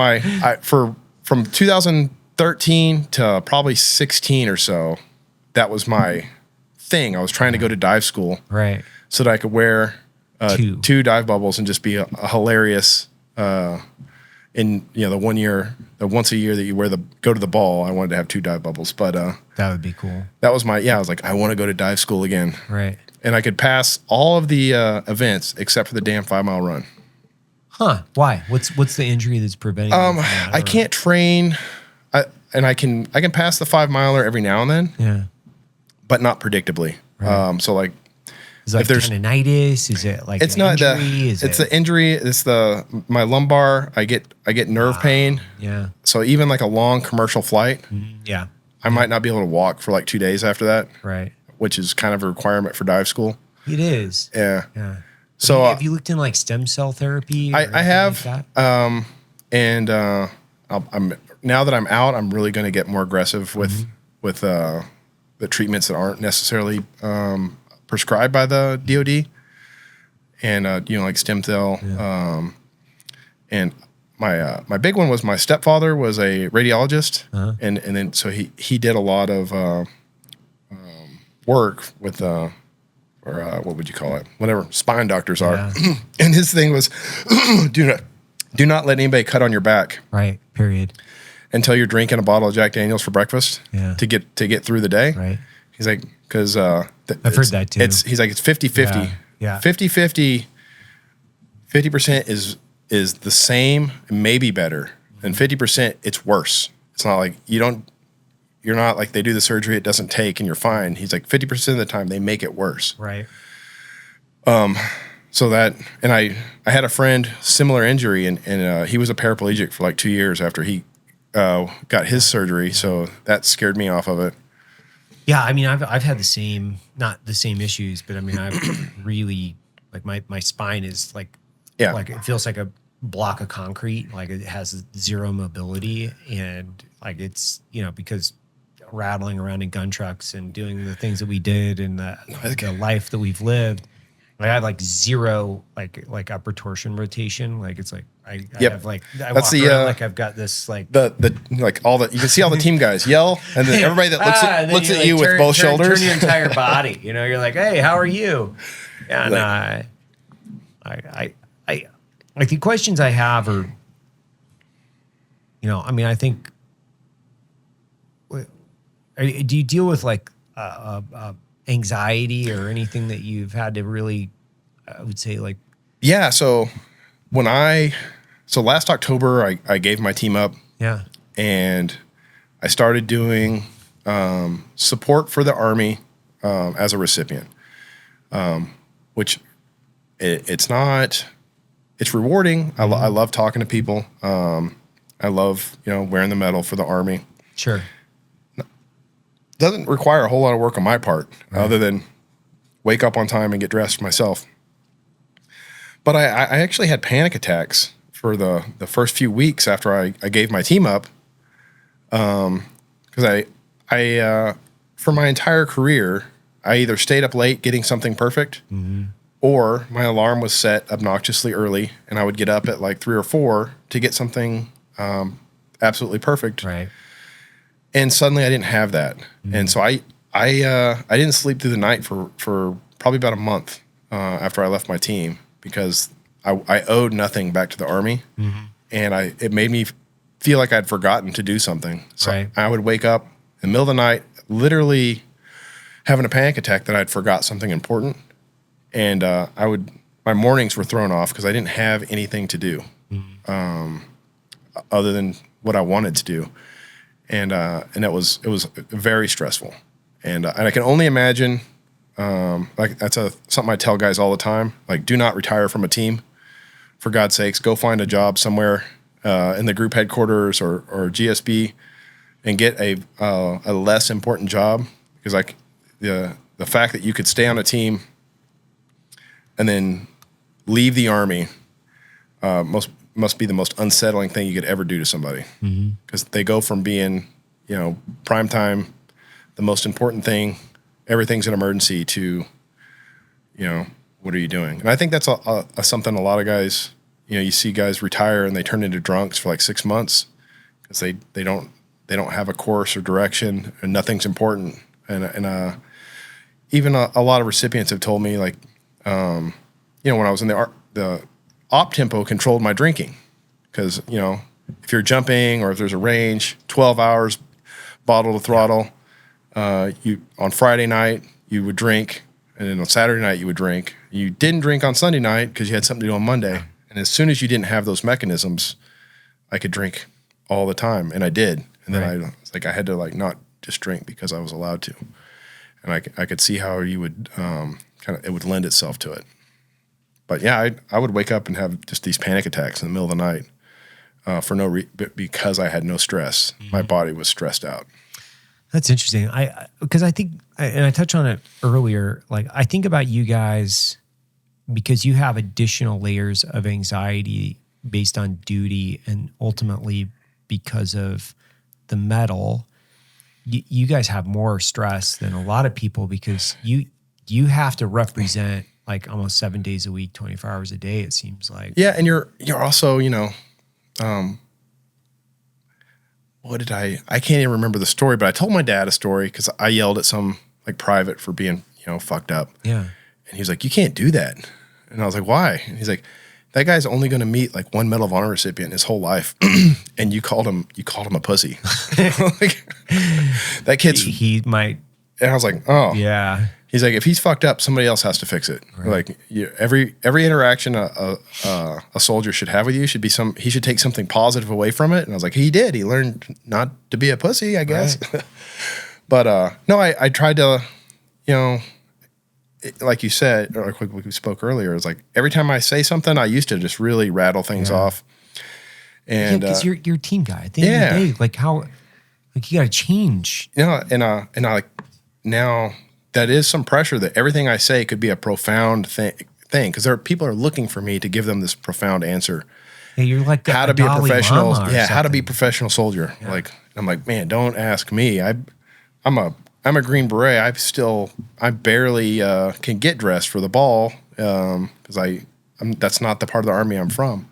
from 2013 to probably 16 or so. That was my thing. I was trying to go to dive school, right, so that I could wear 2 dive bubbles and just be a hilarious. In the once a year that you go to the ball, I wanted to have 2 dive bubbles, but that would be cool. That was I was I want to go to dive school again, right? And I could pass all of the events except for the damn 5-mile run. Huh? Why? What's the injury that's preventing? I can't train, and I can pass the 5-miler every now and then. Yeah. But not predictably. Right. Is it tendinitis? Is it it's not injury? It's the injury. It's my lumbar. I get nerve pain. Yeah. So even a long commercial flight. Yeah. I might not be able to walk for 2 days after that. Right. Which is kind of a requirement for dive school. It is. Yeah. Yeah. So have you looked in stem cell therapy? I have. And I'm now that I'm out, I'm really going to get more aggressive with the treatments that aren't necessarily prescribed by the DoD, and stem cell. Yeah. And my big one was my stepfather was a radiologist, and then so he did a lot of work with what would you call it? Whatever spine doctors are. Yeah. And his thing was do not let anybody cut on your back. Right. Period. Until you're drinking a bottle of Jack Daniels for breakfast to get through the day. Right. He's like, because I've heard that too. He's like, it's 50-50. Yeah. 50-50, 50% is the same, maybe better. And 50%, it's worse. It's not like you're not like they do the surgery, it doesn't take and you're fine. He's like 50% of the time they make it worse. Right. So that, and I had a friend, similar injury, and he was a paraplegic for 2 years after he got his surgery. So that scared me off of it. Yeah, I mean, I've had not the same issues, but I mean, I've really my spine is it feels like a block of concrete, it has 0 mobility, and it's because rattling around in gun trucks and doing the things that we did and the life that we've lived, I have like zero like upper torsion rotation. Like it's like I have like I That's walk around like I've got this like the like all the you can see all the team guys yell, and then everybody that looks at you with both shoulders. Turn your entire body. You know, you're like, hey, how are you? And I like the questions I have are, you know, I mean, I think, do you deal with like anxiety or anything that you've had to really, I would say like, yeah. So last October, I gave my team up. Yeah. And I started doing support for the Army as a recipient, which it's rewarding. I love talking to people. I love, you know, wearing the medal for the Army. Sure. Doesn't require a whole lot of work on my part, other than wake up on time and get dressed myself. But I actually had panic attacks for the first few weeks after I gave my team up, because I for my entire career, I either stayed up late getting something perfect, or my alarm was set obnoxiously early, and I would get up at like 3 or 4 to get something absolutely perfect. Right. And suddenly I didn't have that, and so I didn't sleep through the night for probably about a month after I left my team, because I owed nothing back to the Army, and it made me feel like I'd forgotten to do something. So I would wake up in the middle of the night, literally having a panic attack that I'd forgot something important, and my mornings were thrown off because I didn't have anything to do other than what I wanted to do. And it was very stressful, and I can only imagine. Like that's something I tell guys all the time. Like, do not retire from a team. For God's sakes, go find a job somewhere in the group headquarters or GSB, and get a less important job. Because like the fact that you could stay on a team and then leave the Army must be the most unsettling thing you could ever do to somebody, because they go from being, you know, prime time, the most important thing, everything's an emergency, to, you know, what are you doing? And I think that's something a lot of guys, you know, you see guys retire and they turn into drunks for like 6 months because they don't have a course or direction, and nothing's important. And even a lot of recipients have told me, like, you know, when I was in the op tempo controlled my drinking, because, you know, if you're jumping or if there's a range, 12 hours bottle to throttle. On Friday night you would drink, and then on Saturday night you would drink. You didn't drink on Sunday night because you had something to do on Monday. And as soon as you didn't have those mechanisms, I could drink all the time, and I did. And then I had to like not just drink because I was allowed to. And I could see how you would it would lend itself to it. But yeah, I would wake up and have just these panic attacks in the middle of the night because I had no stress. My body was stressed out. That's interesting. Because I think, and I touched on it earlier, like I think about you guys because you have additional layers of anxiety based on duty, and ultimately because of the medal, you guys have more stress than a lot of people, because you have to represent like almost 7 days a week, 24 hours a day, it seems like. Yeah, and you're also, you know, I can't even remember the story, but I told my dad a story because I yelled at some like private for being, you know, fucked up. Yeah. And he was like, you can't do that. And I was like, why? And he's like, that guy's only going to meet like one Medal of Honor recipient his whole life. And you called him a pussy. Like, that kid's. He might. And I was like, oh. Yeah. He's like, if he's fucked up, somebody else has to fix it. Right. Like every interaction a soldier should have with you should be he should take something positive away from it. And I was like, he did. He learned not to be a pussy, I guess. Right. But no, I tried to, you know, like you said, or like we spoke earlier, it's like every time I say something, I used to just really rattle things off. And because you're a team guy. At the end of the day, like how, like you got to change. You know, and I like now. That is some pressure that everything I say could be a profound thing, because people are looking for me to give them this profound answer. Yeah, you're like how to be a professional. Yeah, how to be a professional soldier. Yeah. Like I'm like, man, don't ask me. I'm a Green Beret. I barely can get dressed for the ball. because that's not the part of the Army I'm from.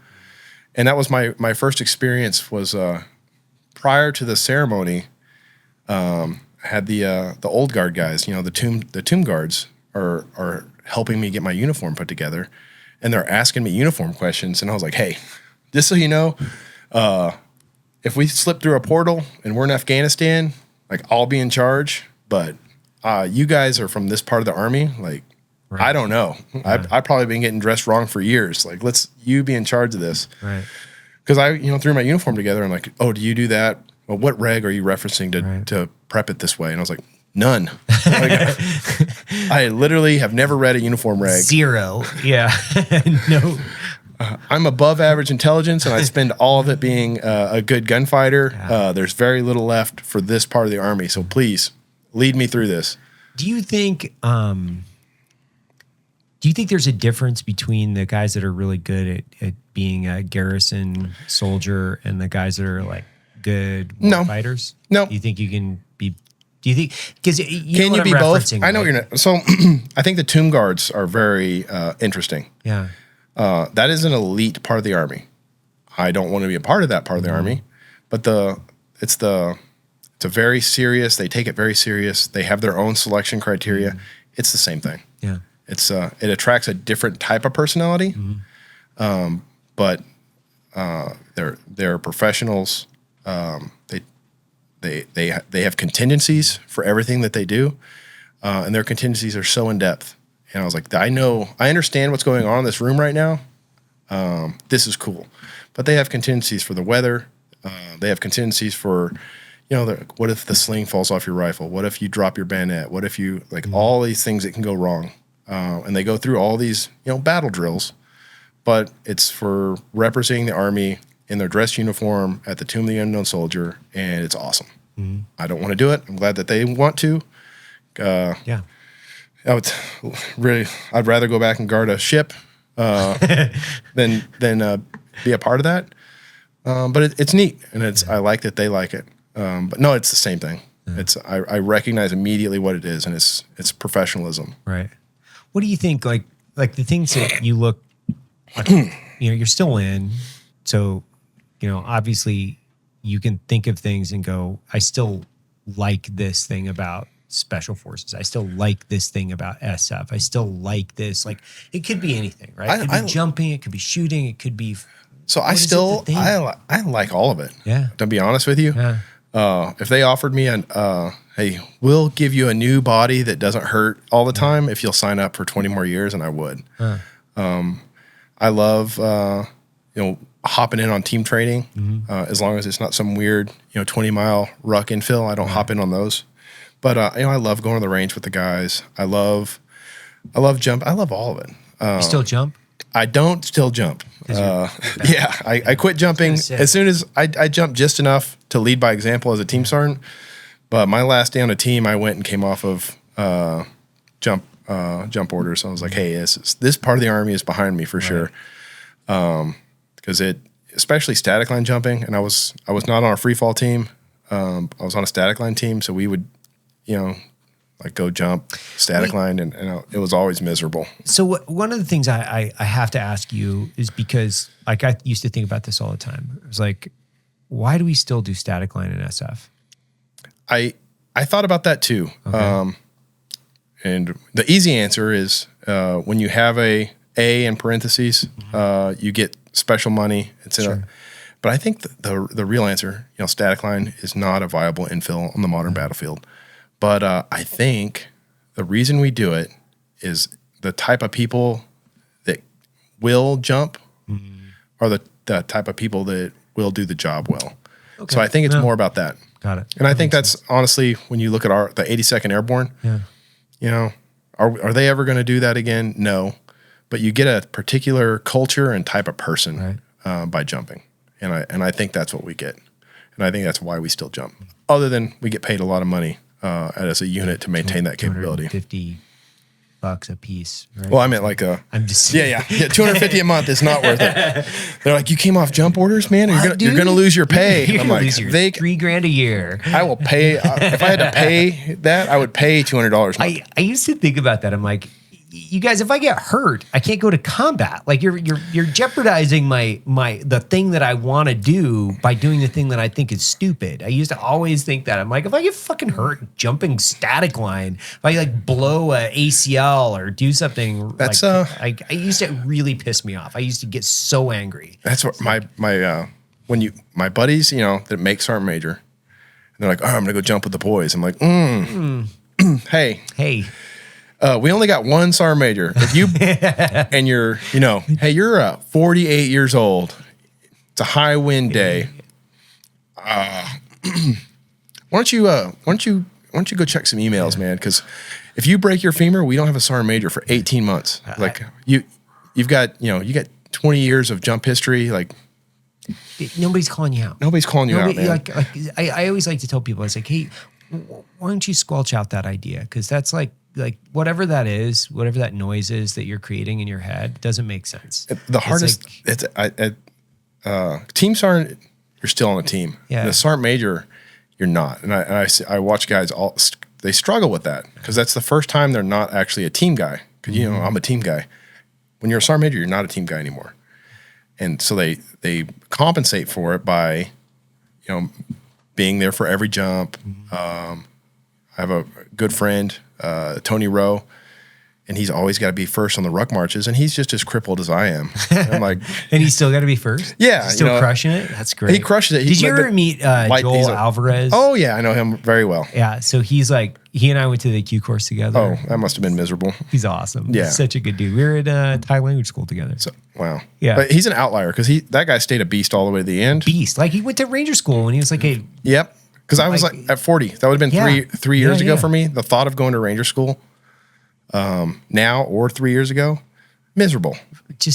And that was my first experience was prior to the ceremony. I had the old guard guys, the tomb guards are helping me get my uniform put together, and they're asking me uniform questions. And I was like, hey, just so you know, if we slip through a portal and we're in Afghanistan, like I'll be in charge, but you guys are from this part of the Army, like right. I don't know. Yeah. I've probably been getting dressed wrong for years. Like you be in charge of this, right? Because I threw my uniform together and like, oh, do you do that? Well, what reg are you referencing to prep it this way? And I was like, none. Like, I literally have never read a uniform reg. 0. Yeah. No. I'm above average intelligence, and I spend all of it being a good gunfighter. Yeah. There's very little left for this part of the Army, so please lead me through this. Do you think there's a difference between the guys that are really good at being a garrison soldier and the guys that are like good fighters? No. Do you think you can be? Do you think because can you be both? I know you're not. So I think the tomb guards are very interesting. Yeah. That is an elite part of the Army. I don't want to be a part of that part of the Army, but it's a very serious. They take it very serious. They have their own selection criteria. It's the same thing. Yeah, it attracts a different type of personality, but they're professionals. They have contingencies for everything that they do, and their contingencies are so in depth. And I was like, I understand what's going on in this room right now. This is cool. But they have contingencies for the weather. They have contingencies for, what if the sling falls off your rifle? What if you drop your bayonet? What if you, all these things that can go wrong. And they go through all these, battle drills. But it's for representing the Army in their dress uniform at the Tomb of the Unknown Soldier. And it's awesome. Mm-hmm. I don't want to do it. I'm glad that they want to. Yeah. I'd rather go back and guard a ship than be a part of that. But it's neat, and I like that they like it. But no, it's the same thing. Yeah. I recognize immediately what it is, and it's professionalism. Right. What do you think? Like the things that you look, you're still in, so obviously you can think of things and go, I still like this thing about Special Forces. I still like this thing about SF. I still like this. Like it could be anything, right? It could be jumping. It could be shooting. It could be. So I like all of it. Yeah. To be honest with you, if they offered me hey, we'll give you a new body that doesn't hurt all the time if you'll sign up for 20 more years, and I would. I love hopping in on team training as long as it's not some weird 20-mile ruck infill. I don't hop in on those. But I love going to the range with the guys. I love jump. I love all of it. You still jump? I don't still jump. I quit jumping as soon as I jumped just enough to lead by example as a team sergeant. But my last day on a team, I went and came off of jump orders. So I was like, hey, this part of the Army is behind me for sure. Because especially static line jumping, and I was not on a free fall team. I was on a static line team, so we would go jump static line, and it was always miserable. So one of the things I have to ask you is because I used to think about this all the time. It was like, why do we still do static line in SF? I thought about that too. Okay. And the easy answer is when you have a in parentheses, you get special money. It's in but I think the real answer, static line is not a viable infill on the modern battlefield. But I think the reason we do it is the type of people that will jump are the type of people that will do the job well. Okay. So I think it's more about that. Got it. And I think that's honestly, when you look at the 82nd Airborne, are they ever going to do that again? No. But you get a particular culture and type of person by jumping. And I think that's what we get. And I think that's why we still jump. Other than we get paid a lot of money as a unit to maintain that capability. $250 a piece, right? Well, I meant I'm just $250 a month is not worth it. They're like, you came off jump orders, man. You're gonna lose your pay. I'm like, $3,000 a year. I will pay if I had to pay that. I would pay $200 a month. I used to think about that. I'm like, you guys, if I get hurt, I can't go to combat. Like you're jeopardizing the thing that I want to do by doing the thing that I think is stupid. I used to always think that. I'm like, if I get fucking hurt jumping static line, if I like blow a ACL or do something, that's I used to really piss me off. I used to get so angry. That's what my buddies, that make sergeant major, and they're like, oh, I'm gonna go jump with the boys. I'm like, hey. We only got one sergeant major. If you and you're, hey, you're 48 years old. It's a high wind day. Why don't you go check some emails, man? Because if you break your femur, we don't have a sergeant major for 18 months. Like you've got 20 years of jump history. Like nobody's calling you out. Nobody's calling you out, man. Like I always like to tell people, it's like, hey, why don't you squelch out that idea? Because that's like whatever that is, whatever that noise is that you're creating in your head doesn't make sense. The hardest, team sergeant, you're still on a team. Yeah. The sergeant major, you're not. And I watch guys they struggle with that because that's the first time they're not actually a team guy. Because I'm a team guy. When you're a sergeant major, you're not a team guy anymore. And so they compensate for it by, being there for every jump. I have a good friend, Tony Rowe, and he's always got to be first on the ruck marches, and he's just as crippled as I am. And I'm like, and he's still got to be first. Yeah, he's still crushing it. That's great. He crushes it. Did you ever meet Joel Alvarez? Oh yeah, I know him very well. Yeah, so he and I went to the Q course together. Oh, that must have been miserable. He's awesome. Yeah, he's such a good dude. We were at Thai language school together. So, wow. Yeah, but he's an outlier because that guy stayed a beast all the way to the end. Beast, like he went to Ranger school and he was like, hey. Yep. Because I was like at 40. That would have been three years ago for me. The thought of going to Ranger school now or 3 years ago, miserable. He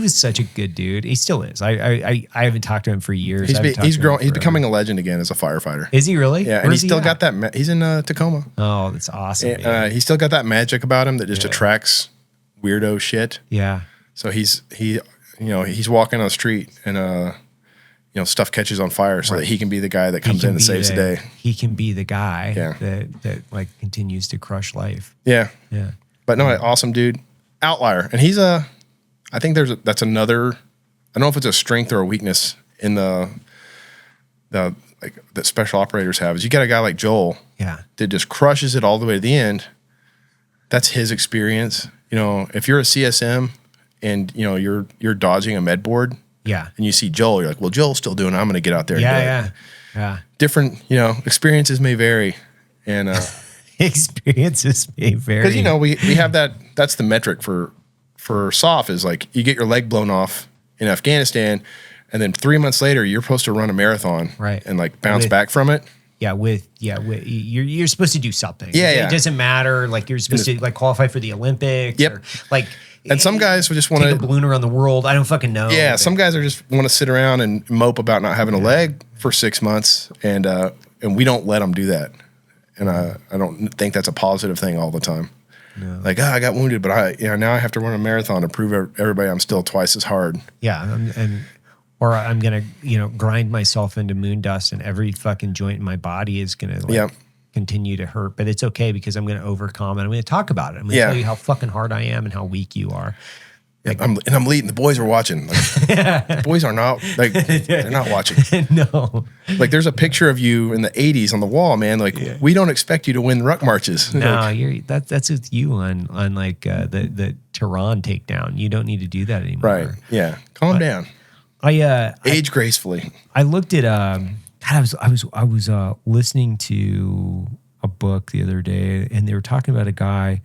was such a good dude. He still is. I haven't talked to him for years. He's grown. He's becoming a legend again as a firefighter. Is he really? Yeah, and he's still got that. He's in Tacoma. Oh, that's awesome. He's still got that magic about him that just attracts weirdo shit. Yeah. So he's walking on the street and stuff catches on fire so that he can be the guy that comes in and saves the day. He can be the guy that like continues to crush life. Yeah. Yeah. But no, awesome dude. Outlier. And he's I think that's another, I don't know if it's a strength or a weakness in that special operators have, is you got a guy like Joel that just crushes it all the way to the end. That's his experience. If you're a CSM and you're dodging a med board, and you see Joel, you're like, well, Joel's still doing it. I'm going to get out there. And do it. Different, experiences may vary. And experiences may vary. Because, we have that's the metric for SOF is like you get your leg blown off in Afghanistan and then 3 months later you're supposed to run a marathon and like bounce back from it. You're supposed to do something. Yeah. It doesn't matter. Like you're supposed to like qualify for the Olympics. Yep. Or, like, and some guys would just want to take a balloon around the world. I don't fucking know. Yeah. Some guys are just want to sit around and mope about not having a leg for 6 months, and we don't let them do that. And I don't think that's a positive thing all the time. No. Like, I got wounded, but now I have to run a marathon to prove everybody I'm still twice as hard. Yeah, or I'm gonna grind myself into moon dust, and every fucking joint in my body is gonna continue to hurt. But it's okay because I'm gonna overcome and I'm gonna talk about it. I'm gonna tell you how fucking hard I am and how weak you are. Like, I'm leading. The boys are watching. Like, the boys are not they're not watching. No. Like there's a picture of you in the 80s on the wall, man. Like we don't expect you to win ruck marches. No, that's with you on like the Tehran takedown. You don't need to do that anymore. Right. Yeah. Calm down. Age gracefully. I looked at I was listening to a book the other day, and they were talking about a guy.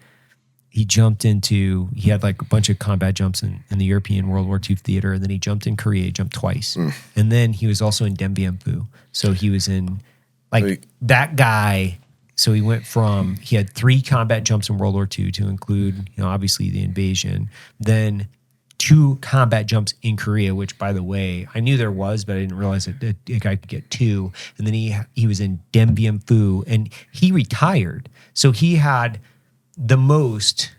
He had like a bunch of combat jumps in the European World War II theater. And then he jumped in Korea, jumped twice. And then he was also in Dien Bien Phu. So he was in that guy. So he had 3 combat jumps in World War II to include, obviously the invasion. Then 2 combat jumps in Korea, which by the way, I knew there was, but I didn't realize that a guy could get 2. And then he was in Dien Bien Phu and he retired. So he had the most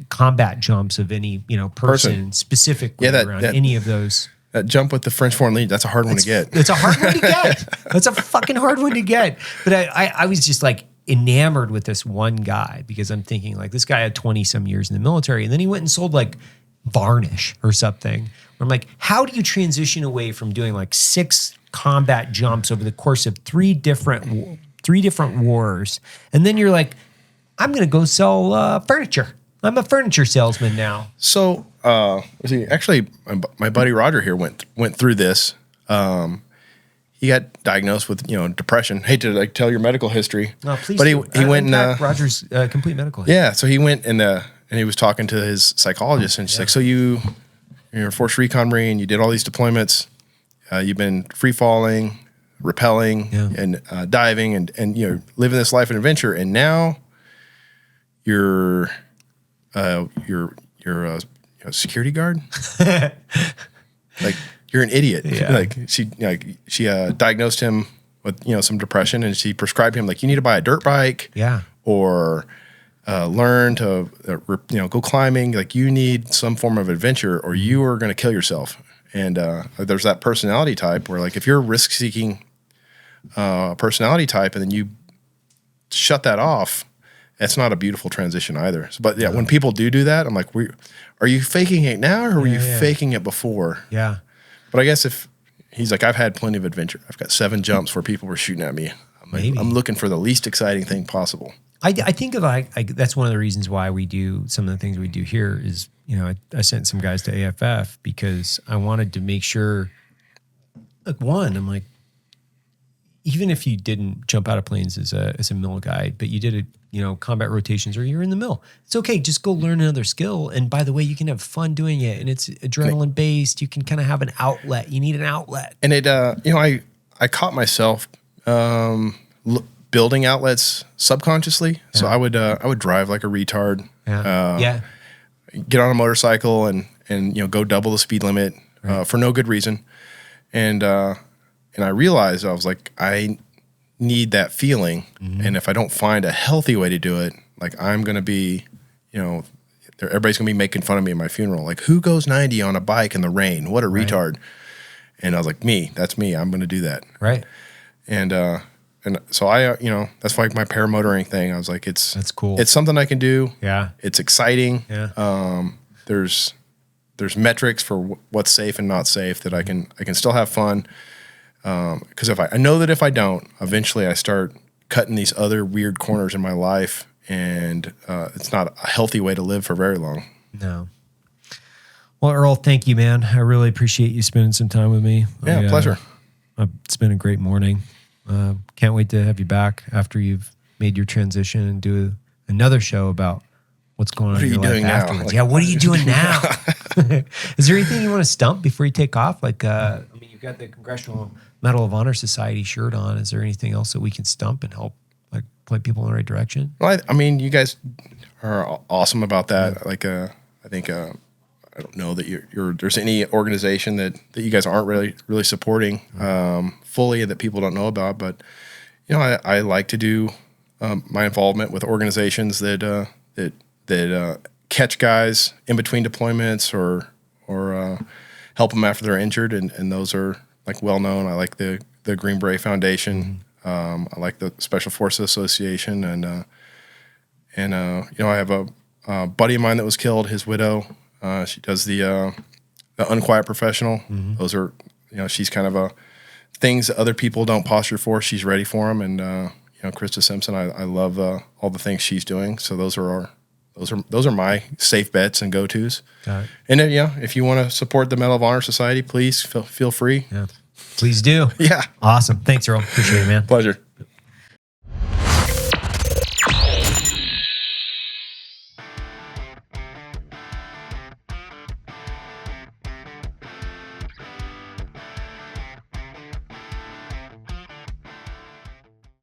combat jumps of any person specifically around any of those. That jump with the French Foreign Legion, that's a hard one to get. It's a hard one to get. That's a fucking hard one to get. But I was just like, enamored with this one guy because I'm thinking like this guy had 20 some years in the military, and then he went and sold like varnish or something. I'm like, how do you transition away from doing like 6 combat jumps over the course of 3 different wars, and then you're like, I'm going to go sell furniture. I'm a furniture salesman now. So, actually, my buddy Roger here went through this. He got diagnosed with depression. Hate to like tell your medical history, no, please. But he went and Roger's complete medical history. Yeah, so he went and he was talking to his psychologist, and she's like, so you're a force recon Marine. You did all these deployments. You've been free falling, rappelling, and diving, and living this life of adventure, and now you're a security guard. Like you're an idiot. Yeah. Like she diagnosed him with some depression, and she prescribed him like you need to buy a dirt bike. Yeah. Or learn to go climbing. Like you need some form of adventure, or you are going to kill yourself. And there's that personality type where like if you're a risk-seeking personality type, and then you shut that off, that's not a beautiful transition either. So, but when people do that, I'm like, are you faking it now, or were you faking it before? Yeah. But I guess if he's like, I've had plenty of adventure. I've got 7 jumps where people were shooting at me. I'm looking for the least exciting thing possible. I think of that's one of the reasons why we do some of the things we do here is, I sent some guys to AFF because I wanted to make sure, like I'm like, even if you didn't jump out of planes as a mill guy, but you did combat rotations or you're in the mill, it's okay. Just go learn another skill. And by the way, you can have fun doing it, and it's adrenaline based. You can kind of have an outlet. You need an outlet. And it, I caught myself building outlets subconsciously. Yeah. So I would drive like a retard. Yeah. Get on a motorcycle and go double the speed limit for no good reason. And I realized I was like, I need that feeling. Mm-hmm. And if I don't find a healthy way to do it, like I'm going to be, everybody's going to be making fun of me at my funeral. Like, who goes 90 on a bike in the rain? What a retard. And I was like, that's me. I'm going to do that. Right. And so I, that's like my paramotoring thing. I was like, that's cool. It's something I can do. Yeah. It's exciting. Yeah. There's metrics for what's safe and not safe that I can still have fun. Because I know that if I don't, eventually I start cutting these other weird corners in my life, and it's not a healthy way to live for very long. No. Well, Earl, thank you, man. I really appreciate you spending some time with me. Yeah, pleasure. It's been a great morning. Can't wait to have you back after you've made your transition and do another show about what's going on in your life afterwards. Like, yeah, what are you doing now? Is there anything you want to stump before you take off? Like, you've got the Congressional Medal of Honor Society shirt on. Is there anything else that we can stump and help like point people in the right direction? Well, you guys are awesome about that. Yeah. Like, I think I don't know that there's any organization that you guys aren't really supporting fully that people don't know about. But I like to do my involvement with organizations that catch guys in between deployments or help them after they're injured, and those are like well known. I like the Green Beret Foundation. I like the Special Forces Association, and I have a buddy of mine that was killed. His widow. She does the Unquiet Professional. Mm-hmm. Those are, she's kind of things that other people don't posture for. She's ready for them. And, Krista Simpson, I love all the things she's doing. So those are my safe bets and go-tos. Got it. And then, if you want to support the Medal of Honor Society, please feel free. Yeah. Please do. Yeah. Awesome. Thanks, Earl. Appreciate it, man. Pleasure.